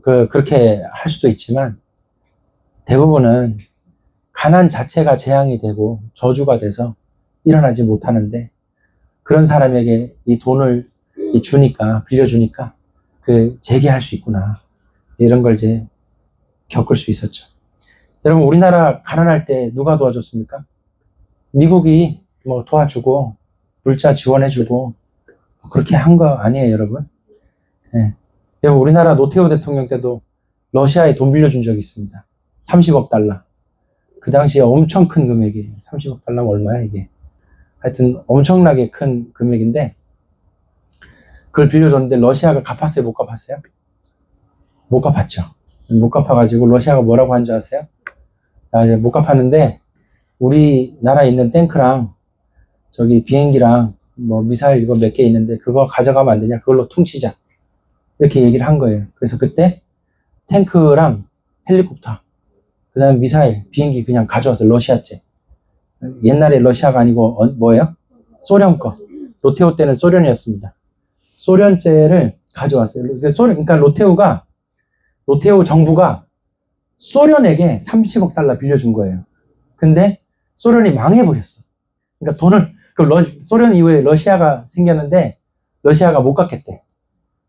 그렇게 할 수도 있지만, 대부분은 가난 자체가 재앙이 되고 저주가 돼서 일어나지 못하는데, 그런 사람에게 이 돈을 주니까, 빌려주니까 재개할 수 있구나, 이런 걸 이제 겪을 수 있었죠. 여러분, 우리나라 가난할 때 누가 도와줬습니까? 미국이 뭐 도와주고 물자 지원해주고 그렇게 한 거 아니에요, 여러분? 네. 여러분, 우리나라 노태우 대통령 때도 러시아에 돈 빌려준 적이 있습니다. 30억 달러. 그 당시에 엄청 큰 금액이에요. 30억 달러면 얼마야, 이게? 하여튼 엄청나게 큰 금액인데, 그걸 빌려줬는데 러시아가 갚았어요, 못 갚았어요? 못 갚았죠. 못 갚아가지고 러시아가 뭐라고 한 줄 아세요? 못 갚았는데 우리나라에 있는 탱크랑 저기 비행기랑 뭐 미사일 이거 몇 개 있는데 그거 가져가면 안 되냐? 그걸로 퉁치자. 이렇게 얘기를 한 거예요. 그래서 그때 탱크랑 헬리콥터, 그 다음에 미사일, 비행기 그냥 가져왔어요. 러시아제. 옛날에 러시아가 아니고 뭐예요? 소련 거. 노태우 때는 소련이었습니다. 소련제를 가져왔어요. 그러니까 노태우 정부가 소련에게 30억 달러 빌려준 거예요. 근데 소련이 망해버렸어. 그러니까 소련 이후에 러시아가 생겼는데 러시아가 못 갚겠대.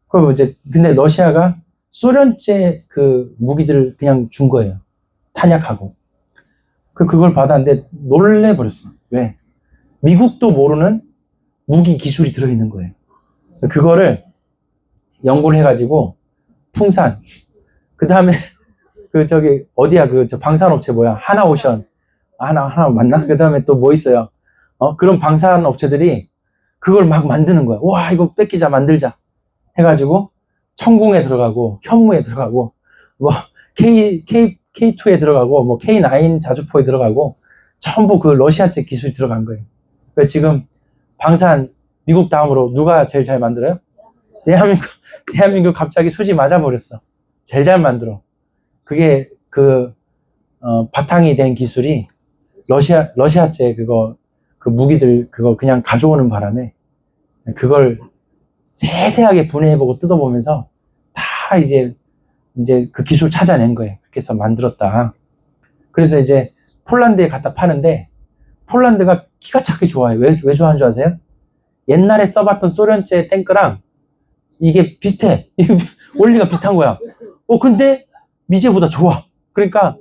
그럼 이제 근데 러시아가 소련제 무기들을 그냥 준 거예요. 탄약하고. 그걸 받았는데 놀래버렸어. 왜? 미국도 모르는 무기 기술이 들어있는 거예요. 그거를 연구를 해가지고 풍산, 그 다음에 어디야, 저 방산업체 뭐야? 하나오션. 하나 맞나? 그 다음에 또 뭐 있어요? 그런 방산업체들이 그걸 막 만드는 거야. 와, 이거 뺏기자, 만들자. 해가지고 천궁에 들어가고, 현무에 들어가고, 뭐, K2에 들어가고, 뭐, K9 자주포에 들어가고, 전부 러시아제 기술이 들어간 거예요. 그래서 지금 방산, 미국 다음으로 누가 제일 잘 만들어요? 대한민국 갑자기 수지 맞아버렸어. 제일 잘 만들어. 그게 바탕이 된 기술이 러시아제 무기들 그거 그냥 가져오는 바람에 그걸 세세하게 분해해보고 뜯어보면서 다 이제 그 기술 찾아낸 거예요. 그렇게 해서 만들었다. 그래서 이제 폴란드에 갖다 파는데 폴란드가 기가 차게 좋아해요. 왜 좋아하는 줄 아세요? 옛날에 써봤던 소련제 탱크랑 이게 비슷해. 원리가 비슷한 거야. 근데 미제보다 좋아. 그러니까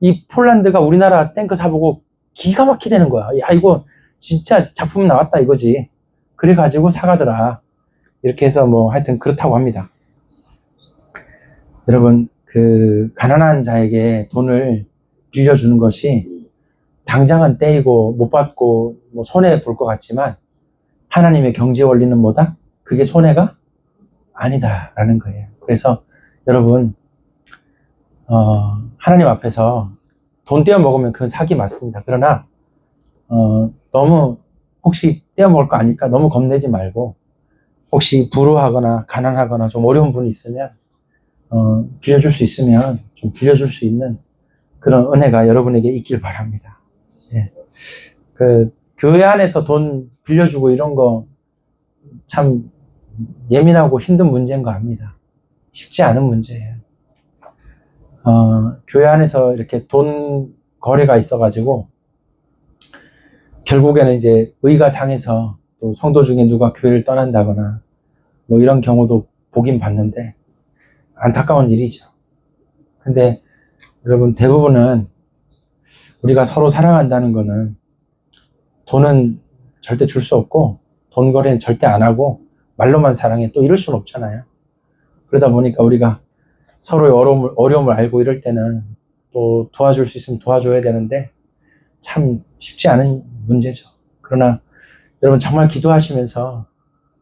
이 폴란드가 우리나라 탱크 사보고 기가 막히게 되는 거야. 야, 이거 진짜 작품 나왔다 이거지. 그래가지고 사가더라. 이렇게 해서 뭐 하여튼 그렇다고 합니다. 여러분, 가난한 자에게 돈을 빌려주는 것이 당장은 떼이고 못 받고 뭐 손해 볼 것 같지만 하나님의 경제 원리는 뭐다? 그게 손해가 아니다라는 거예요. 그래서 여러분, 하나님 앞에서 돈 떼어 먹으면 그건 사기 맞습니다. 그러나 너무 혹시 떼어 먹을 거 아니까 너무 겁내지 말고, 혹시 불우하거나 가난하거나 좀 어려운 분이 있으면 빌려줄 수 있으면 좀 빌려줄 수 있는 그런 은혜가 여러분에게 있길 바랍니다. 예. 교회 안에서 돈 빌려주고 이런 거 참 예민하고 힘든 문제인 거 압니다. 쉽지 않은 문제예요. 교회 안에서 이렇게 돈 거래가 있어가지고 결국에는 이제 의가 상해서 또 성도 중에 누가 교회를 떠난다거나 뭐 이런 경우도 보긴 봤는데 안타까운 일이죠. 근데 여러분, 대부분은 우리가 서로 사랑한다는 거는 돈은 절대 줄 수 없고 돈 거래는 절대 안 하고 말로만 사랑해 또 이럴 수는 없잖아요. 그러다 보니까 우리가 서로의 어려움을 알고 이럴 때는 또 도와줄 수 있으면 도와줘야 되는데 참 쉽지 않은 문제죠. 그러나 여러분 정말 기도하시면서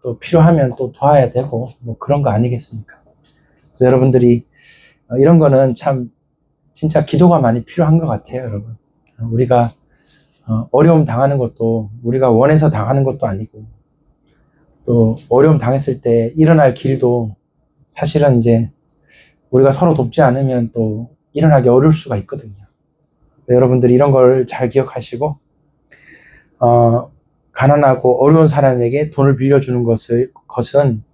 또 필요하면 또 도와야 되고 뭐 그런 거 아니겠습니까? 그래서 여러분들이 이런 거는 참 진짜 기도가 많이 필요한 것 같아요, 여러분. 우리가 어려움 당하는 것도 우리가 원해서 당하는 것도 아니고 또 어려움 당했을 때 일어날 길도 사실은 이제 우리가 서로 돕지 않으면 또 일어나기 어려울 수가 있거든요. 여러분들이 이런 걸 잘 기억하시고 가난하고 어려운 사람에게 돈을 빌려주는 것은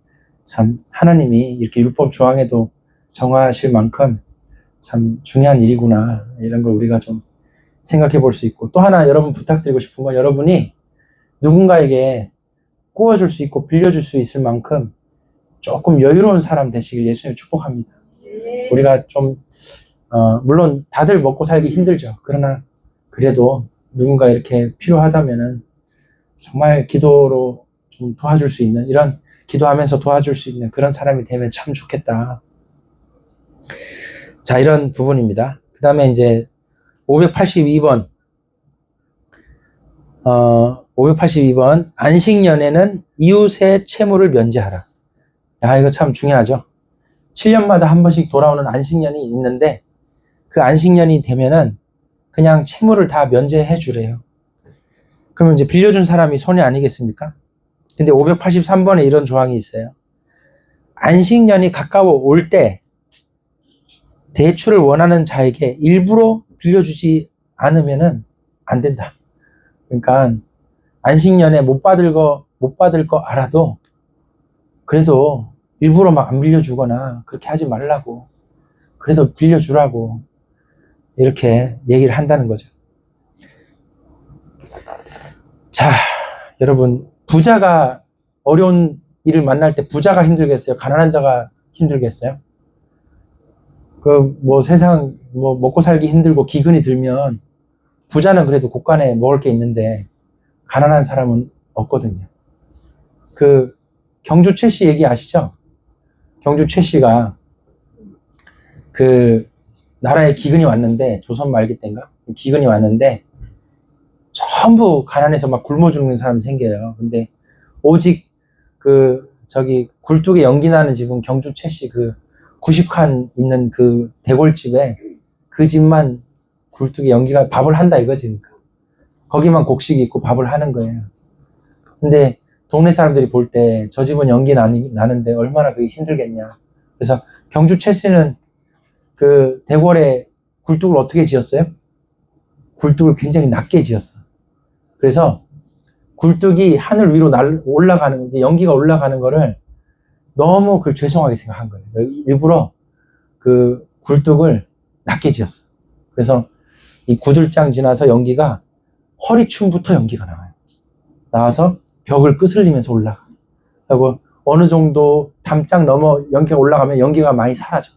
참 하나님이 이렇게 율법 조항에도 정하실 만큼 참 중요한 일이구나 이런 걸 우리가 좀 생각해 볼 수 있고 또 하나 여러분 부탁드리고 싶은 건 여러분이 누군가에게 구워줄 수 있고 빌려줄 수 있을 만큼 조금 여유로운 사람 되시길 예수님 축복합니다. 우리가 좀 물론 다들 먹고 살기 힘들죠. 그러나 그래도 누군가 이렇게 필요하다면은 정말 기도로 좀 도와줄 수 있는 이런 기도하면서 도와줄 수 있는 그런 사람이 되면 참 좋겠다. 자, 이런 부분입니다. 그 다음에 이제 582번 582번 안식년에는 이웃의 채무를 면제하라. 야, 이거 참 중요하죠. 7년마다 한 번씩 돌아오는 안식년이 있는데 그 안식년이 되면은 그냥 채무를 다 면제해 주래요. 그러면 이제 빌려준 사람이 손해 아니겠습니까? 근데 583번에 이런 조항이 있어요. 안식년이 가까워 올 때 대출을 원하는 자에게 일부러 빌려주지 않으면은 안 된다. 그러니까 안식년에 못 받을 거 알아도 그래도 일부러 막 안 빌려주거나 그렇게 하지 말라고. 그래도 빌려주라고. 이렇게 얘기를 한다는 거죠. 자, 여러분, 부자가 어려운 일을 만날 때 부자가 힘들겠어요? 가난한 자가 힘들겠어요? 세상, 먹고 살기 힘들고 기근이 들면 부자는 그래도 곳간에 먹을 게 있는데 가난한 사람은 없거든요. 경주 최씨 얘기 아시죠? 경주 최씨가 나라에 기근이 왔는데, 조선 말기 때인가? 기근이 왔는데, 전부 가난해서 막 굶어 죽는 사람이 생겨요. 근데, 오직, 굴뚝에 연기 나는 집은 경주 최씨 90칸 있는 대골집에 그 집만 굴뚝에 연기가 밥을 한다 이거지. 그러니까. 거기만 곡식이 있고 밥을 하는 거예요. 근데, 동네 사람들이 볼 때 저 집은 연기 나는데 얼마나 그게 힘들겠냐. 그래서 경주 최씨는 대궐에 굴뚝을 어떻게 지었어요? 굴뚝을 굉장히 낮게 지었어. 그래서 굴뚝이 하늘 위로 올라가는, 연기가 올라가는 거를 너무 죄송하게 생각한 거예요. 일부러 굴뚝을 낮게 지었어. 그래서 이 구들장 지나서 연기가 허리춤부터 연기가 나와요. 나와서 벽을 끄슬리면서 올라가. 그리고 어느 정도 담장 넘어 연기가 올라가면 연기가 많이 사라져.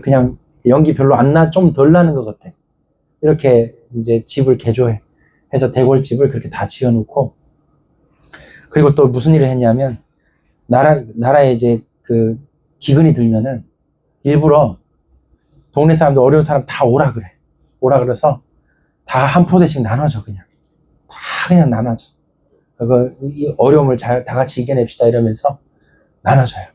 그냥 연기 별로 안 좀 덜 나는 것 같아. 이렇게 이제 집을 개조해. 해서 대골집을 그렇게 다 지어놓고, 그리고 또 무슨 일을 했냐면, 나라에 이제 기근이 들면은 일부러 동네 사람들 어려운 사람 다 오라 그래. 오라 그래서 다 한 포대씩 나눠줘, 그냥. 다 그냥 나눠줘. 이 어려움을 다 같이 이겨냅시다 이러면서 나눠줘요.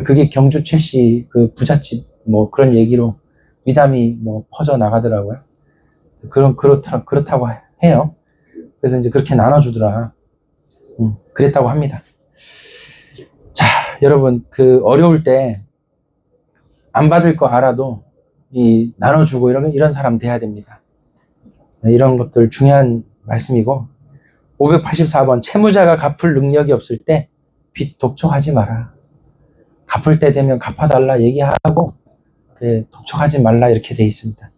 그게 경주 최씨 부잣집 그런 얘기로 미담이 퍼져 나가더라고요. 그렇다고 해요. 그래서 이제 그렇게 나눠주더라. 그랬다고 합니다. 자, 여러분, 어려울 때 안 받을 거 알아도 나눠주고 이런 사람 돼야 됩니다. 이런 것들 중요한 말씀이고, 584번, 채무자가 갚을 능력이 없을 때 빚 독촉하지 마라. 갚을 때 되면 갚아달라 얘기하고, 독촉하지 말라 이렇게 돼 있습니다.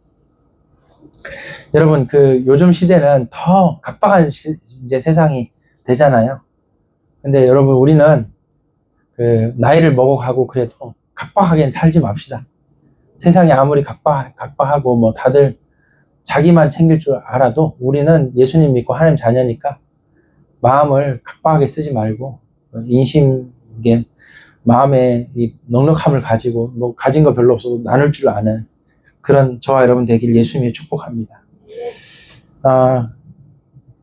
여러분, 요즘 시대는 더 각박한 이제 세상이 되잖아요. 근데 여러분, 우리는 나이를 먹어가고 그래도 각박하게 살지 맙시다. 세상이 아무리 각박하고 다들 자기만 챙길 줄 알아도 우리는 예수님 믿고 하나님 자녀니까 마음을 각박하게 쓰지 말고 인심에 마음에 이 넉넉함을 가지고 뭐 가진 거 별로 없어도 나눌 줄 아는 그런 저와 여러분 되길 예수님이 축복합니다.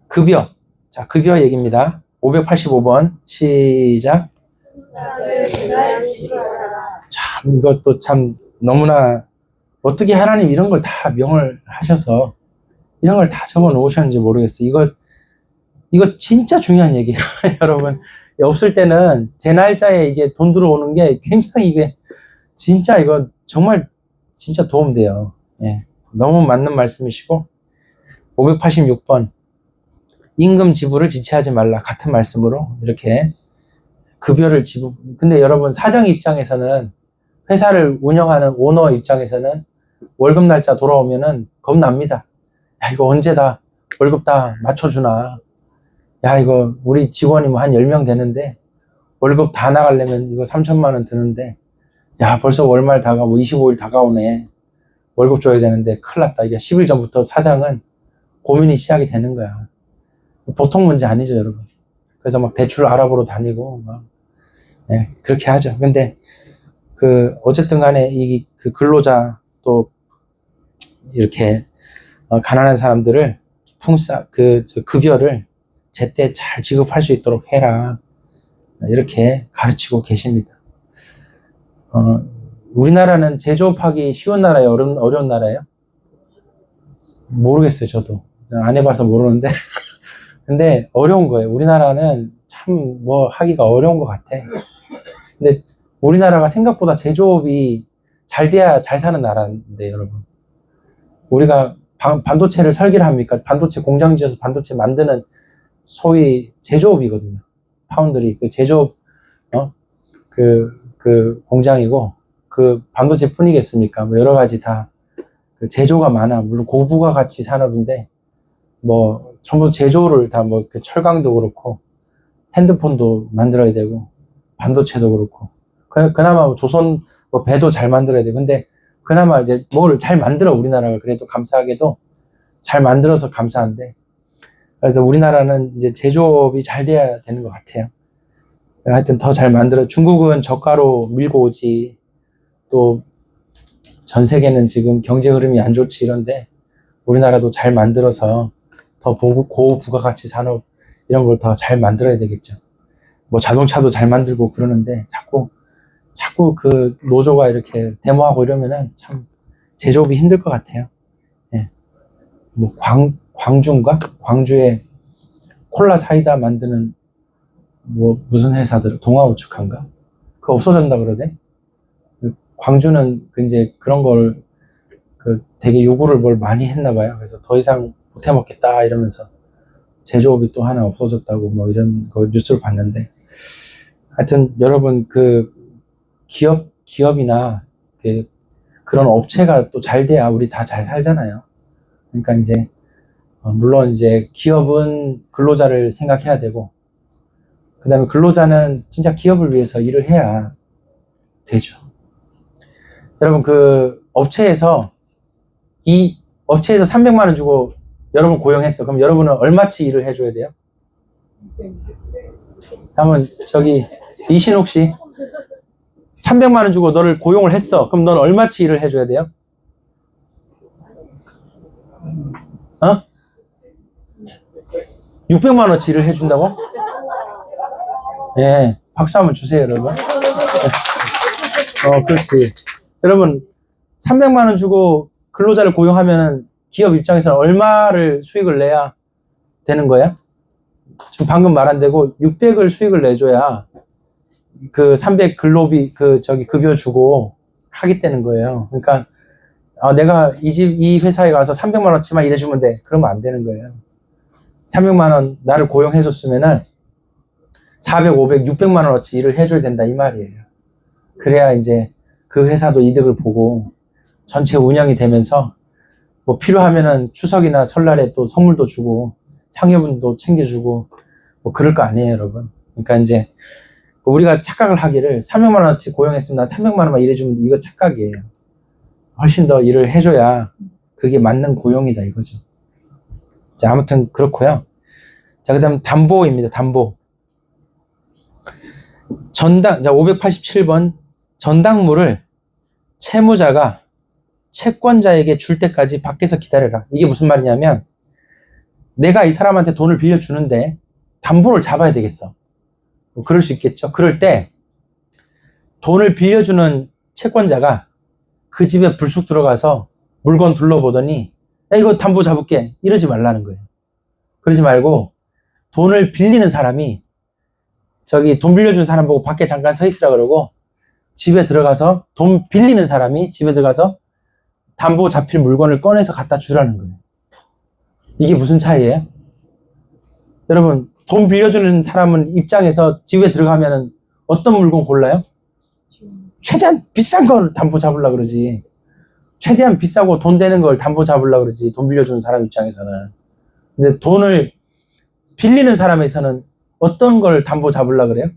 급여. 자, 급여 얘기입니다. 585번 시작. 참 이것도 참 너무나 어떻게 하나님 이런 걸 다 명을 하셔서 이런 걸 다 적어 놓으셨는지 모르겠어요. 이거 진짜 중요한 얘기예요. 여러분, 없을 때는 제 날짜에 이게 돈 들어오는 게 굉장히 이게 진짜 이거 정말 진짜 도움돼요. 예, 너무 맞는 말씀이시고 586번 임금 지불을 지체하지 말라. 같은 말씀으로 이렇게 급여를 지불. 근데 여러분 사장 입장에서는 회사를 운영하는 오너 입장에서는 월급 날짜 돌아오면은 겁납니다. 야, 이거 언제 다 월급 다 맞춰주나. 야, 이거 우리 직원이 뭐 한 10명 되는데 월급 다 나가려면 이거 3천만 원 드는데 야, 벌써 월말 다가오고 25일 다가오네. 월급 줘야 되는데 큰일 났다. 이게 10일 전부터 사장은 고민이 시작이 되는 거야. 보통 문제 아니죠, 여러분. 그래서 막 대출 알아보러 다니고 막 그렇게 하죠. 근데 어쨌든 간에 그 근로자 또 이렇게 가난한 사람들을 급여를 제때 잘 지급할 수 있도록 해라. 이렇게 가르치고 계십니다. 우리나라는 제조업하기 쉬운 나라예요? 어려운 나라예요? 모르겠어요, 저도. 안 해봐서 모르는데. 근데 어려운 거예요. 우리나라는 참 뭐 하기가 어려운 것 같아. 근데 우리나라가 생각보다 제조업이 잘 돼야 잘 사는 나라인데, 여러분. 우리가 반도체를 설계를 합니까? 반도체 공장 지어서 반도체 만드는 소위 제조업이거든요. 파운드리, 그 제조업, 그 공장이고, 그 반도체 뿐이겠습니까? 뭐 여러 가지 그 제조가 많아. 물론 고부가 가치 산업인데, 뭐, 전부 제조를 다 뭐, 그 철강도 그렇고, 핸드폰도 만들어야 되고, 반도체도 그렇고, 그나마 조선 뭐 배도 잘 만들어야 돼. 근데 그나마 이제 뭘 잘 만들어, 우리나라가. 그래도 감사하게도 잘 만들어서 감사한데. 그래서 우리나라는 이제 제조업이 잘 돼야 되는 것 같아요. 하여튼 더 잘 만들어. 중국은 저가로 밀고 오지. 또 전 세계는 지금 경제 흐름이 안 좋지 이런데 우리나라도 잘 만들어서 더 고부가가치 산업 이런 걸 더 잘 만들어야 되겠죠. 뭐 자동차도 잘 만들고 그러는데 자꾸 그 노조가 이렇게 데모하고 이러면은 참 제조업이 힘들 것 같아요. 예. 뭐 광주인가? 광주에 콜라 사이다 만드는 뭐 무슨 회사들 동아우축한가? 그거 없어졌다 그러대. 광주는 이제 그런 걸 되게 요구를 뭘 많이 했나 봐요. 그래서 더 이상 못 해먹겠다 이러면서 제조업이 또 하나 없어졌다고 뭐 이런 거 뉴스를 봤는데 하여튼 여러분 기업이나 그런 업체가 또 잘 돼야 우리 다 잘 살잖아요. 그러니까 이제 물론 이제 기업은 근로자를 생각해야 되고 그 다음에 근로자는 진짜 기업을 위해서 일을 해야 되죠. 여러분 업체에서 300만 원 주고 여러분 고용했어. 그럼 여러분은 얼마치 일을 해줘야 돼요? 한번 이신욱 씨 300만 원 주고 너를 고용을 했어. 그럼 넌 얼마치 일을 해줘야 돼요? 600만 원치 일을 해준다고? 예, 박수 한번 주세요, 여러분. 그렇지. 여러분, 300만 원 주고 근로자를 고용하면 기업 입장에서는 얼마를 수익을 내야 되는 거야? 지금 방금 말한 대로 600을 수익을 내줘야 300 근로비 급여 주고 하겠다는 거예요. 그러니까 내가 이 회사에 가서 300만 원치만 일해주면 돼. 그러면 안 되는 거예요. 300만 원 나를 고용해줬으면은 400, 500, 600만 원어치 일을 해줘야 된다 이 말이에요. 그래야 이제 그 회사도 이득을 보고 전체 운영이 되면서 뭐 필요하면은 추석이나 설날에 또 선물도 주고 상여분도 챙겨주고 뭐 그럴 거 아니에요, 여러분. 그러니까 이제 우리가 착각을 하기를 300만 원어치 고용했으면 난 300만 원만 일해주면 이거 착각이에요. 훨씬 더 일을 해줘야 그게 맞는 고용이다 이거죠. 자, 아무튼 그렇고요. 자, 그 다음 담보입니다. 담보. 자, 587번 전당물을 채무자가 채권자에게 줄 때까지 밖에서 기다려라. 이게 무슨 말이냐면 내가 이 사람한테 돈을 빌려주는데 담보를 잡아야 되겠어. 뭐 그럴 수 있겠죠. 그럴 때 돈을 빌려주는 채권자가 그 집에 불쑥 들어가서 물건 둘러보더니 야, 이거 담보 잡을게. 이러지 말라는 거예요. 그러지 말고 돈을 빌리는 사람이 저기 돈 빌려준 사람 보고 밖에 잠깐 서 있으라 그러고 집에 들어가서 돈 빌리는 사람이 집에 들어가서 담보 잡힐 물건을 꺼내서 갖다 주라는 거예요. 이게 무슨 차이예요? 여러분, 돈 빌려주는 사람은 입장에서 집에 들어가면 어떤 물건 골라요? 최대한 비싼 걸 담보 잡으려고 그러지. 최대한 비싸고 돈 되는 걸 담보 잡으려고 그러지. 돈 빌려주는 사람 입장에서는. 근데 돈을 빌리는 사람에서는 어떤 걸 담보 잡으려고 그래요?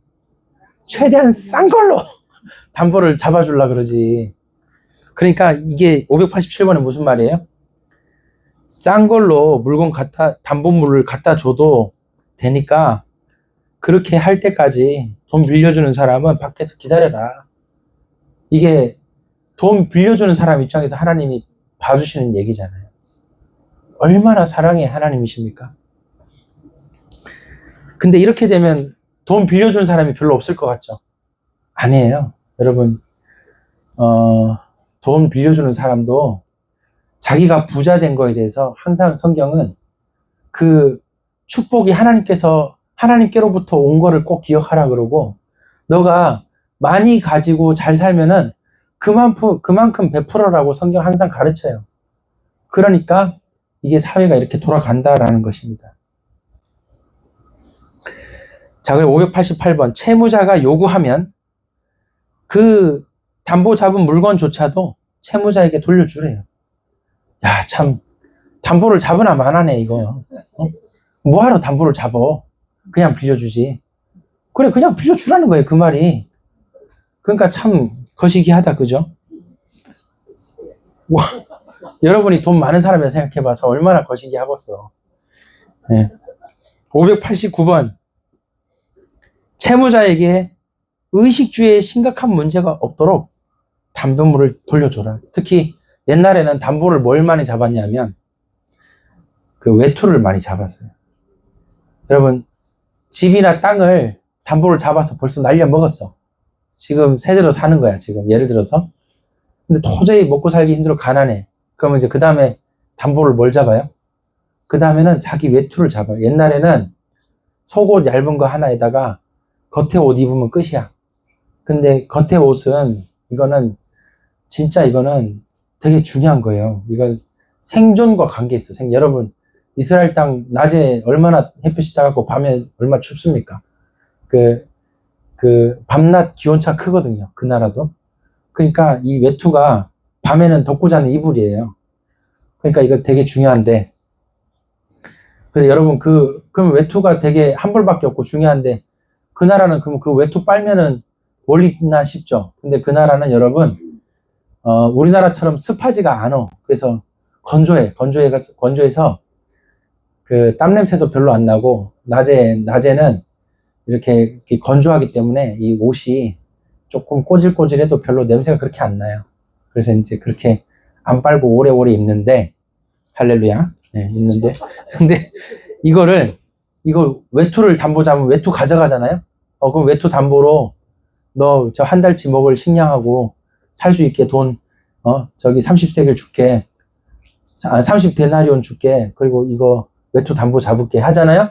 최대한 싼 걸로 담보를 잡아주려고 그러지. 그러니까 이게 587번에 무슨 말이에요? 싼 걸로 담보물을 갖다 줘도 되니까 그렇게 할 때까지 돈 빌려주는 사람은 밖에서 기다려라. 이게 돈 빌려주는 사람 입장에서 하나님이 봐주시는 얘기잖아요. 얼마나 사랑의 하나님이십니까? 근데 이렇게 되면 돈 빌려주는 사람이 별로 없을 것 같죠? 아니에요. 여러분, 돈 빌려주는 사람도 자기가 부자 된 거에 대해서 항상 성경은 그 축복이 하나님께로부터 온 거를 꼭 기억하라 그러고, 너가 많이 가지고 잘 살면은 그만큼 베풀어라고 성경 항상 가르쳐요. 그러니까 이게 사회가 이렇게 돌아간다라는 것입니다. 자, 그리고 588번 채무자가 요구하면 그 담보 잡은 물건조차도 채무자에게 돌려주래요. 야, 참 담보를 잡으나 마나네 이거. 뭐하러 담보를 잡어? 그냥 빌려주지. 그래, 그냥 빌려주라는 거예요, 그 말이. 그러니까 참 거시기하다, 그죠? 와, 여러분이 돈 많은 사람이라 생각해봐서 얼마나 거시기하겠어. 네. 589번 채무자에게 의식주에 심각한 문제가 없도록 담보물을 돌려줘라. 특히 옛날에는 담보를 뭘 많이 잡았냐면 그 외투를 많이 잡았어요. 여러분, 집이나 땅을 담보를 잡아서 벌써 날려 먹었어. 지금 새대로 사는 거야, 지금. 예를 들어서. 근데 도저히 먹고 살기 힘들어, 가난해. 그러면 이제 그 다음에 담보를 뭘 잡아요? 그 다음에는 자기 외투를 잡아요. 옛날에는 속옷 얇은 거 하나에다가 겉에 옷 입으면 끝이야. 근데 겉에 옷은 이거는 되게 중요한 거예요. 이건 생존과 관계 있어. 여러분, 이스라엘 땅 낮에 얼마나 햇빛이 따갑고 밤에 얼마나 춥습니까? 밤낮 기온차 크거든요. 그 나라도. 그러니까 이 외투가 밤에는 덮고 자는 이불이에요. 그러니까 이거 되게 중요한데. 근데 여러분, 그럼 외투가 되게 한 벌밖에 없고 중요한데 그 나라는 그럼 그 외투 빨면은 뭘 입나 싶죠. 근데 그 나라는 여러분, 우리나라처럼 습하지가 않아. 그래서 건조해서 그 땀 냄새도 별로 안 나고 낮에는 이렇게 건조하기 때문에 이 옷이 조금 꼬질꼬질해도 별로 냄새가 그렇게 안 나요. 그래서 이제 그렇게 안 빨고 오래오래 입는데, 할렐루야. 네, 입는데. 근데 이거 외투를 담보 잡으면 외투 가져가잖아요? 그럼 외투 담보로 너 저 한 달치 먹을 식량하고 살 수 있게 돈, 저기 30세겔 줄게. 30데나리온 줄게. 그리고 이거 외투 담보 잡을게 하잖아요?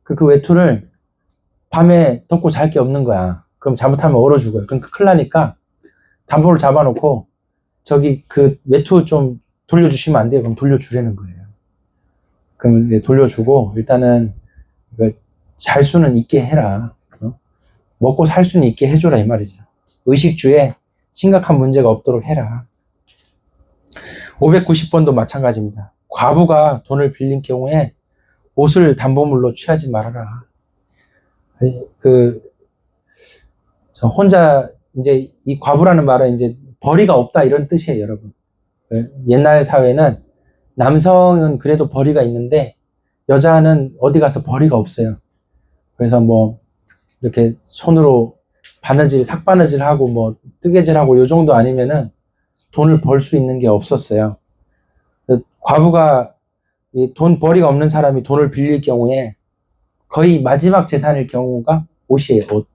그 외투를 밤에 덮고 잘 게 없는 거야. 그럼 잘못하면 얼어 죽어요. 그럼 큰일 나니까 담보를 잡아놓고 저기 그 외투 좀 돌려주시면 안 돼요? 그럼 돌려주라는 거예요. 그럼 돌려주고 일단은 잘 수는 있게 해라. 먹고 살 수는 있게 해줘라 이 말이죠. 의식주에 심각한 문제가 없도록 해라. 590번도 마찬가지입니다. 과부가 돈을 빌린 경우에 옷을 담보물로 취하지 말아라. 혼자 이제 이 과부라는 말은 이제 벌이가 없다 이런 뜻이에요, 여러분. 옛날 사회는 남성은 그래도 벌이가 있는데 여자는 어디 가서 벌이가 없어요. 그래서 뭐 이렇게 손으로 바느질, 삭바느질하고 뭐 뜨개질하고 요 정도 아니면은 돈을 벌 수 있는 게 없었어요. 과부가 돈 벌이가 없는 사람이 돈을 빌릴 경우에 거의 마지막 재산일 경우가 옷이에요, 옷.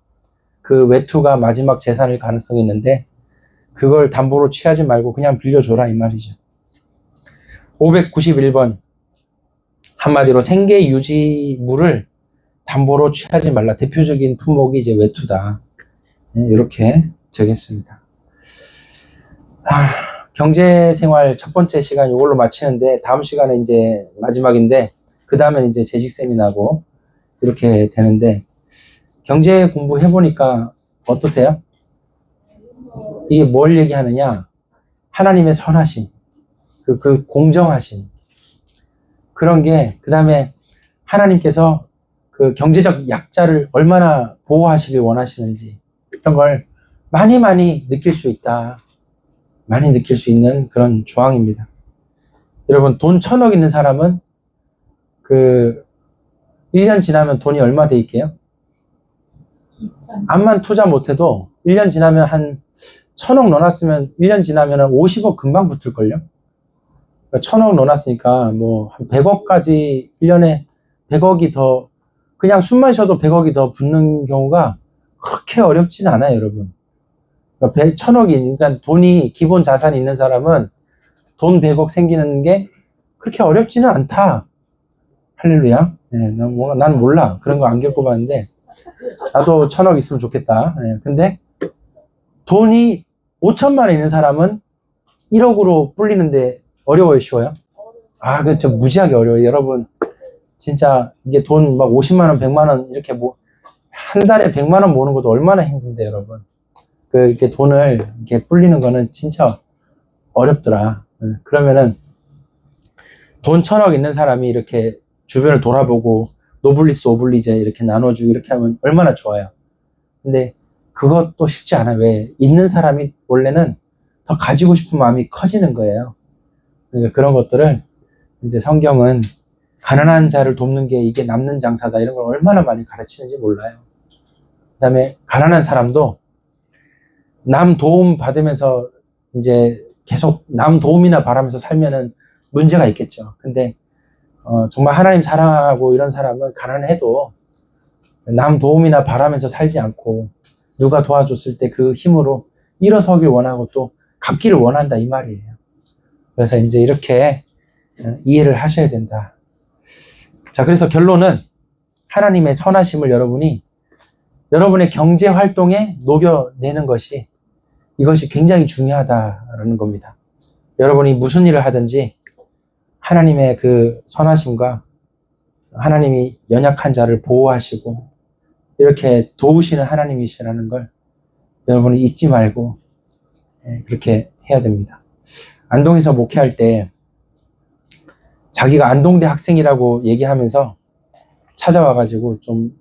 그 외투가 마지막 재산일 가능성이 있는데 그걸 담보로 취하지 말고 그냥 빌려줘라 이 말이죠. 591번 한마디로 생계 유지물을 담보로 취하지 말라. 대표적인 품목이 이제 외투다. 네, 이렇게 되겠습니다. 경제생활 첫 번째 시간 이걸로 마치는데 다음 시간에 이제 마지막인데 그 다음엔 이제 재직 세미나고 이렇게 되는데 경제 공부해보니까 어떠세요? 이게 뭘 얘기하느냐? 하나님의 선하심, 그 공정하심 그런 게 그 다음에 하나님께서 그 경제적 약자를 얼마나 보호하시길 원하시는지 이런 걸 많이 느낄 수 있다. 많이 느낄 수 있는 그런 조항입니다. 여러분 돈 1000억 있는 사람은 그 1년 지나면 돈이 얼마 돼 있게요? 암만 투자 못해도 1년 지나면 한 1000억 넣어놨으면 1년 지나면 한 50억 금방 붙을걸요? 1000억 넣어놨으니까 뭐 한 100억까지 1년에 100억이 더 그냥 숨만 쉬어도 100억이 더 붙는 경우가 그렇게 어렵진 않아요, 여러분. 그러니까 1000억이, 그러니까 돈이 기본 자산이 있는 사람은 돈 100억 생기는 게 그렇게 어렵지는 않다. 할렐루야. 네, 난 몰라. 그런 거 안 겪어봤는데 나도 1000억 있으면 좋겠다. 네, 근데 돈이 5천만 원 있는 사람은 1억으로 불리는데 어려워요, 쉬워요? 그쵸. 무지하게 어려워요. 여러분, 진짜 이게 돈 막 50만 원, 100만 원 이렇게 한 달에 100만 원 모으는 것도 얼마나 힘든데, 여러분. 이렇게 돈을 이렇게 불리는 거는 진짜 어렵더라. 그러면은 돈 1000억 있는 사람이 이렇게 주변을 돌아보고 노블리스 오블리제 이렇게 나눠주고 이렇게 하면 얼마나 좋아요. 근데 그것도 쉽지 않아요. 왜? 있는 사람이 원래는 더 가지고 싶은 마음이 커지는 거예요. 그러니까 그런 것들을 이제 성경은 가난한 자를 돕는 게 이게 남는 장사다 이런 걸 얼마나 많이 가르치는지 몰라요. 그 다음에 가난한 사람도 남 도움 받으면서 이제 계속 남 도움이나 바라면서 살면은 문제가 있겠죠. 근데 정말 하나님 사랑하고 이런 사람은 가난해도 남 도움이나 바라면서 살지 않고 누가 도와줬을 때 그 힘으로 일어서길 원하고 또 갚기를 원한다 이 말이에요. 그래서 이제 이렇게 이해를 하셔야 된다. 자, 그래서 결론은 하나님의 선하심을 여러분이 여러분의 경제 활동에 녹여내는 것이 이것이 굉장히 중요하다라는 겁니다. 여러분이 무슨 일을 하든지 하나님의 그 선하심과 하나님이 연약한 자를 보호하시고 이렇게 도우시는 하나님이시라는 걸 여러분이 잊지 말고 그렇게 해야 됩니다. 안동에서 목회할 때 자기가 안동대 학생이라고 얘기하면서 찾아와가지고 좀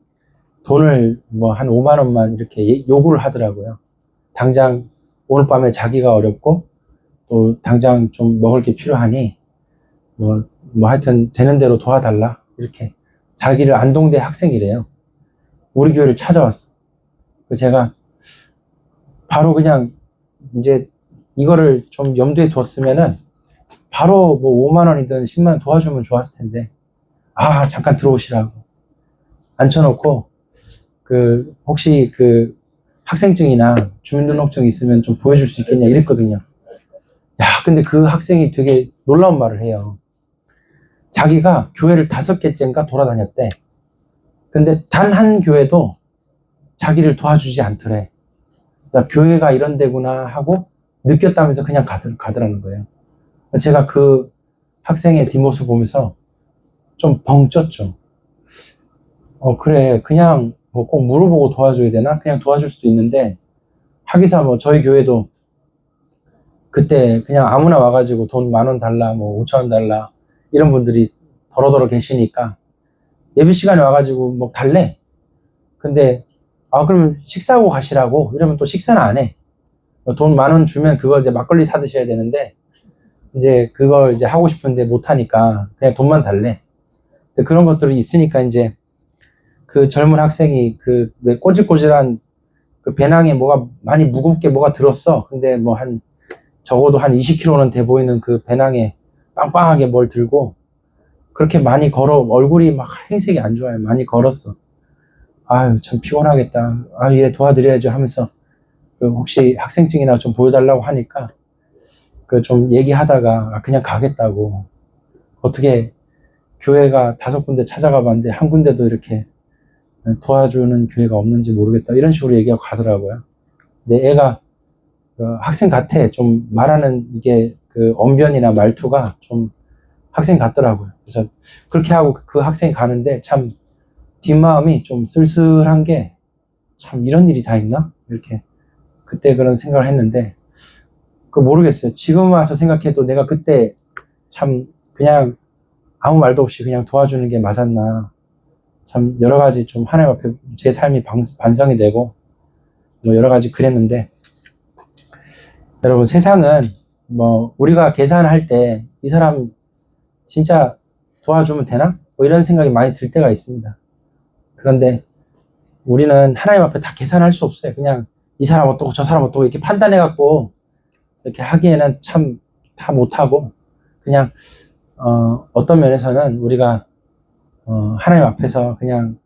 돈을 뭐 한 5만 원만 이렇게 요구를 하더라고요. 당장 오늘 밤에 자기가 어렵고 또 당장 좀 먹을 게 필요하니 뭐 하여튼 되는 대로 도와달라 이렇게 자기를 안동대 학생이래요. 우리 교회를 찾아왔어. 제가 바로 그냥 이제 이거를 좀 염두에 뒀으면은 바로 뭐 5만 원이든 10만 원 도와주면 좋았을 텐데 잠깐 들어오시라고 앉혀놓고 혹시 학생증이나 주민등록증 있으면 좀 보여줄 수 있겠냐 이랬거든요. 근데 그 학생이 되게 놀라운 말을 해요. 자기가 교회를 5개째인가 돌아다녔대. 근데 단 한 교회도 자기를 도와주지 않더래. 교회가 이런 데구나 하고 느꼈다면서 그냥 가더라는 거예요. 제가 그 학생의 뒷모습 보면서 좀 벙쪘죠. 그래, 그냥 뭐 꼭 물어보고 도와줘야 되나? 그냥 도와줄 수도 있는데, 하기사 뭐 저희 교회도 그때 그냥 아무나 와가지고 돈 10,000원 달라, 뭐 5,000원 달라, 이런 분들이 더러더러 계시니까 예배 시간에 와가지고 뭐 달래. 근데, 그러면 식사하고 가시라고? 이러면 또 식사는 안 해. 돈 10,000원 주면 그거 이제 막걸리 사 드셔야 되는데, 이제 그걸 이제 하고 싶은데 못하니까 그냥 돈만 달래. 그런 것들이 있으니까 이제 그 젊은 학생이 왜 꼬질꼬질한 그 배낭에 뭐가 많이 무겁게 뭐가 들었어. 근데 뭐 적어도 한 20kg는 돼 보이는 그 배낭에 빵빵하게 뭘 들고 그렇게 많이 걸어. 얼굴이 막 행색이 안 좋아요. 많이 걸었어. 아유, 참 피곤하겠다. 아유, 얘 도와드려야죠 하면서 혹시 학생증이나 좀 보여달라고 하니까 좀 얘기하다가 그냥 가겠다고. 어떻게 교회가 5군데 찾아가 봤는데 한 군데도 이렇게 도와주는 교회가 없는지 모르겠다. 이런 식으로 얘기하고 가더라고요. 근데 애가 학생 같아. 좀 말하는 이게 언변이나 말투가 좀 학생 같더라고요. 그래서 그렇게 하고 그 학생이 가는데 참 뒷마음이 좀 쓸쓸한 게 참 이런 일이 다 있나? 이렇게 그때 그런 생각을 했는데 모르겠어요. 지금 와서 생각해도 내가 그때 참 그냥 아무 말도 없이 그냥 도와주는 게 맞았나. 참 여러 가지 좀 하나님 앞에 제 삶이 반성이 되고 뭐 여러 가지 그랬는데 여러분 세상은 뭐 우리가 계산할 때 이 사람 진짜 도와주면 되나? 뭐 이런 생각이 많이 들 때가 있습니다. 그런데 우리는 하나님 앞에 다 계산할 수 없어요. 그냥 이 사람 어떻고 저 사람 어떻고 이렇게 판단해갖고 이렇게 하기에는 참 다 못하고 그냥 어떤 면에서는 우리가 하나님 앞에서 그냥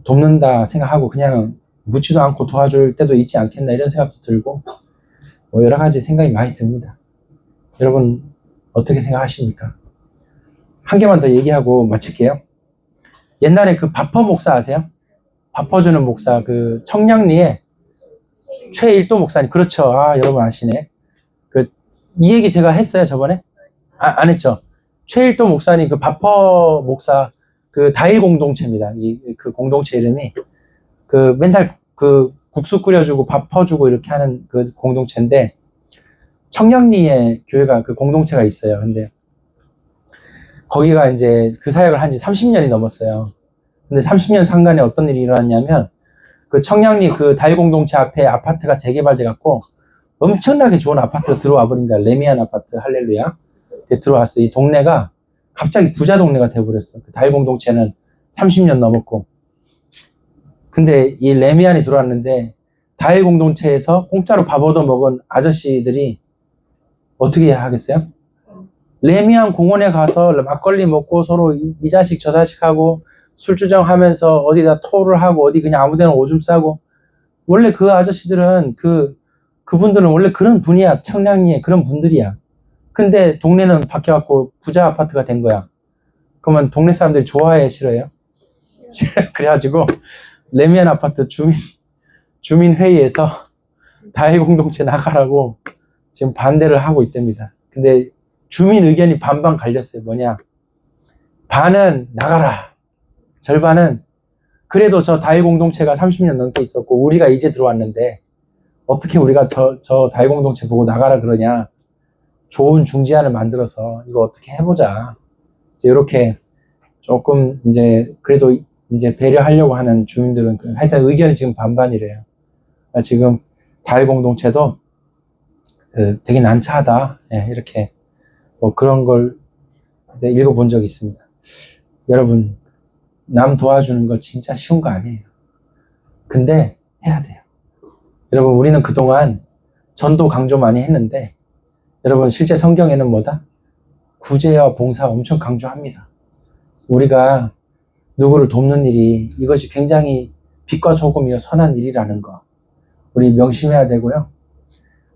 돕는다 생각하고 그냥 묻지도 않고 도와줄 때도 있지 않겠나 이런 생각도 들고 뭐 여러 가지 생각이 많이 듭니다. 여러분 어떻게 생각하십니까? 한 개만 더 얘기하고 마칠게요. 옛날에 바퍼 목사 아세요? 바퍼주는 목사 청량리에 최일도 목사님. 그렇죠. 아, 여러분 아시네. 이 얘기 제가 했어요 저번에? 안 했죠. 최일도 목사님 바퍼 목사 다일 공동체입니다. 그 공동체 이름이 맨날 국수 끓여주고 밥 퍼주고 이렇게 하는 공동체인데 청량리에 교회가 공동체가 있어요. 근데 거기가 이제 사역을 한 지 30년이 넘었어요. 근데 30년 상간에 어떤 일이 일어났냐면 청량리 다일 공동체 앞에 아파트가 재개발돼 갖고 엄청나게 좋은 아파트가 들어와 버린 거야. 레미안 아파트. 할렐루야. 들어왔어. 이 동네가 갑자기 부자 동네가 돼버렸어. 다일 공동체는 30년 넘었고. 근데 이 레미안이 들어왔는데 다일 공동체에서 공짜로 밥 얻어 먹은 아저씨들이 어떻게 하겠어요? 레미안 공원에 가서 막걸리 먹고 서로 이 자식 저 자식 하고 술주정하면서 어디다 토를 하고 어디 그냥 아무데나 오줌 싸고. 원래 그 아저씨들은 그분들은 원래 그런 분이야. 청량리에 그런 분들이야. 근데 동네는 바뀌어갖고 부자 아파트가 된 거야. 그러면 동네 사람들이 좋아해, 싫어해요? 그래가지고 레미안 아파트 주민회의에서 다일 공동체 나가라고 지금 반대를 하고 있답니다. 근데 주민 의견이 반반 갈렸어요. 뭐냐? 반은 나가라. 절반은 그래도 저 다일 공동체가 30년 넘게 있었고 우리가 이제 들어왔는데 어떻게 우리가 저 다일 공동체 보고 나가라 그러냐. 좋은 중재안을 만들어서 이거 어떻게 해보자. 이렇게 조금 그래도 배려하려고 하는 주민들은 하여튼 의견이 지금 반반이래요. 지금 다일 공동체도 되게 난처하다. 이렇게 뭐 그런 걸 읽어본 적이 있습니다. 여러분 남 도와주는 거 진짜 쉬운 거 아니에요. 근데 해야 돼요. 여러분 우리는 그동안 전도 강조 많이 했는데 여러분 실제 성경에는 뭐다? 구제와 봉사 엄청 강조합니다. 우리가 누구를 돕는 일이 이것이 굉장히 빛과 소금이요 선한 일이라는 거 우리 명심해야 되고요.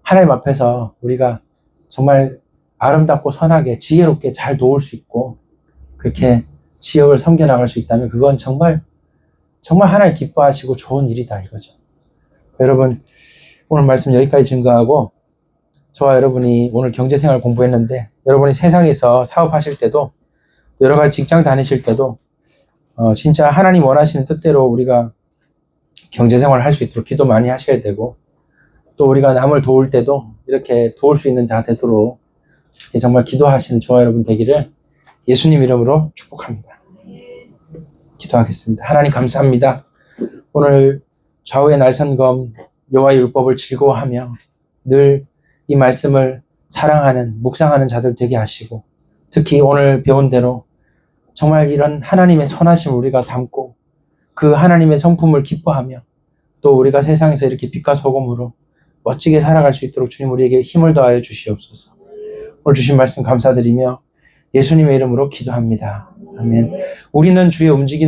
하나님 앞에서 우리가 정말 아름답고 선하게 지혜롭게 잘 도울 수 있고 그렇게 지역을 섬겨나갈 수 있다면 그건 정말 하나님 기뻐하시고 좋은 일이다 이거죠. 여러분 오늘 말씀 여기까지 증거하고 저와 여러분이 오늘 경제생활 공부했는데 여러분이 세상에서 사업하실 때도 여러 가지 직장 다니실 때도 진짜 하나님 원하시는 뜻대로 우리가 경제생활을 할 수 있도록 기도 많이 하셔야 되고 또 우리가 남을 도울 때도 이렇게 도울 수 있는 자 되도록 정말 기도하시는 저와 여러분 되기를 예수님 이름으로 축복합니다. 기도하겠습니다. 하나님 감사합니다. 오늘 좌우의 날선검 여호와의 율법을 즐거워하며 늘 이 말씀을 사랑하는 묵상하는 자들 되게 하시고 특히 오늘 배운 대로 정말 이런 하나님의 선하심을 우리가 담고 그 하나님의 성품을 기뻐하며 또 우리가 세상에서 이렇게 빛과 소금으로 멋지게 살아갈 수 있도록 주님 우리에게 힘을 더하여 주시옵소서. 오늘 주신 말씀 감사드리며 예수님의 이름으로 기도합니다. 아멘. 우리는 주의 움직이는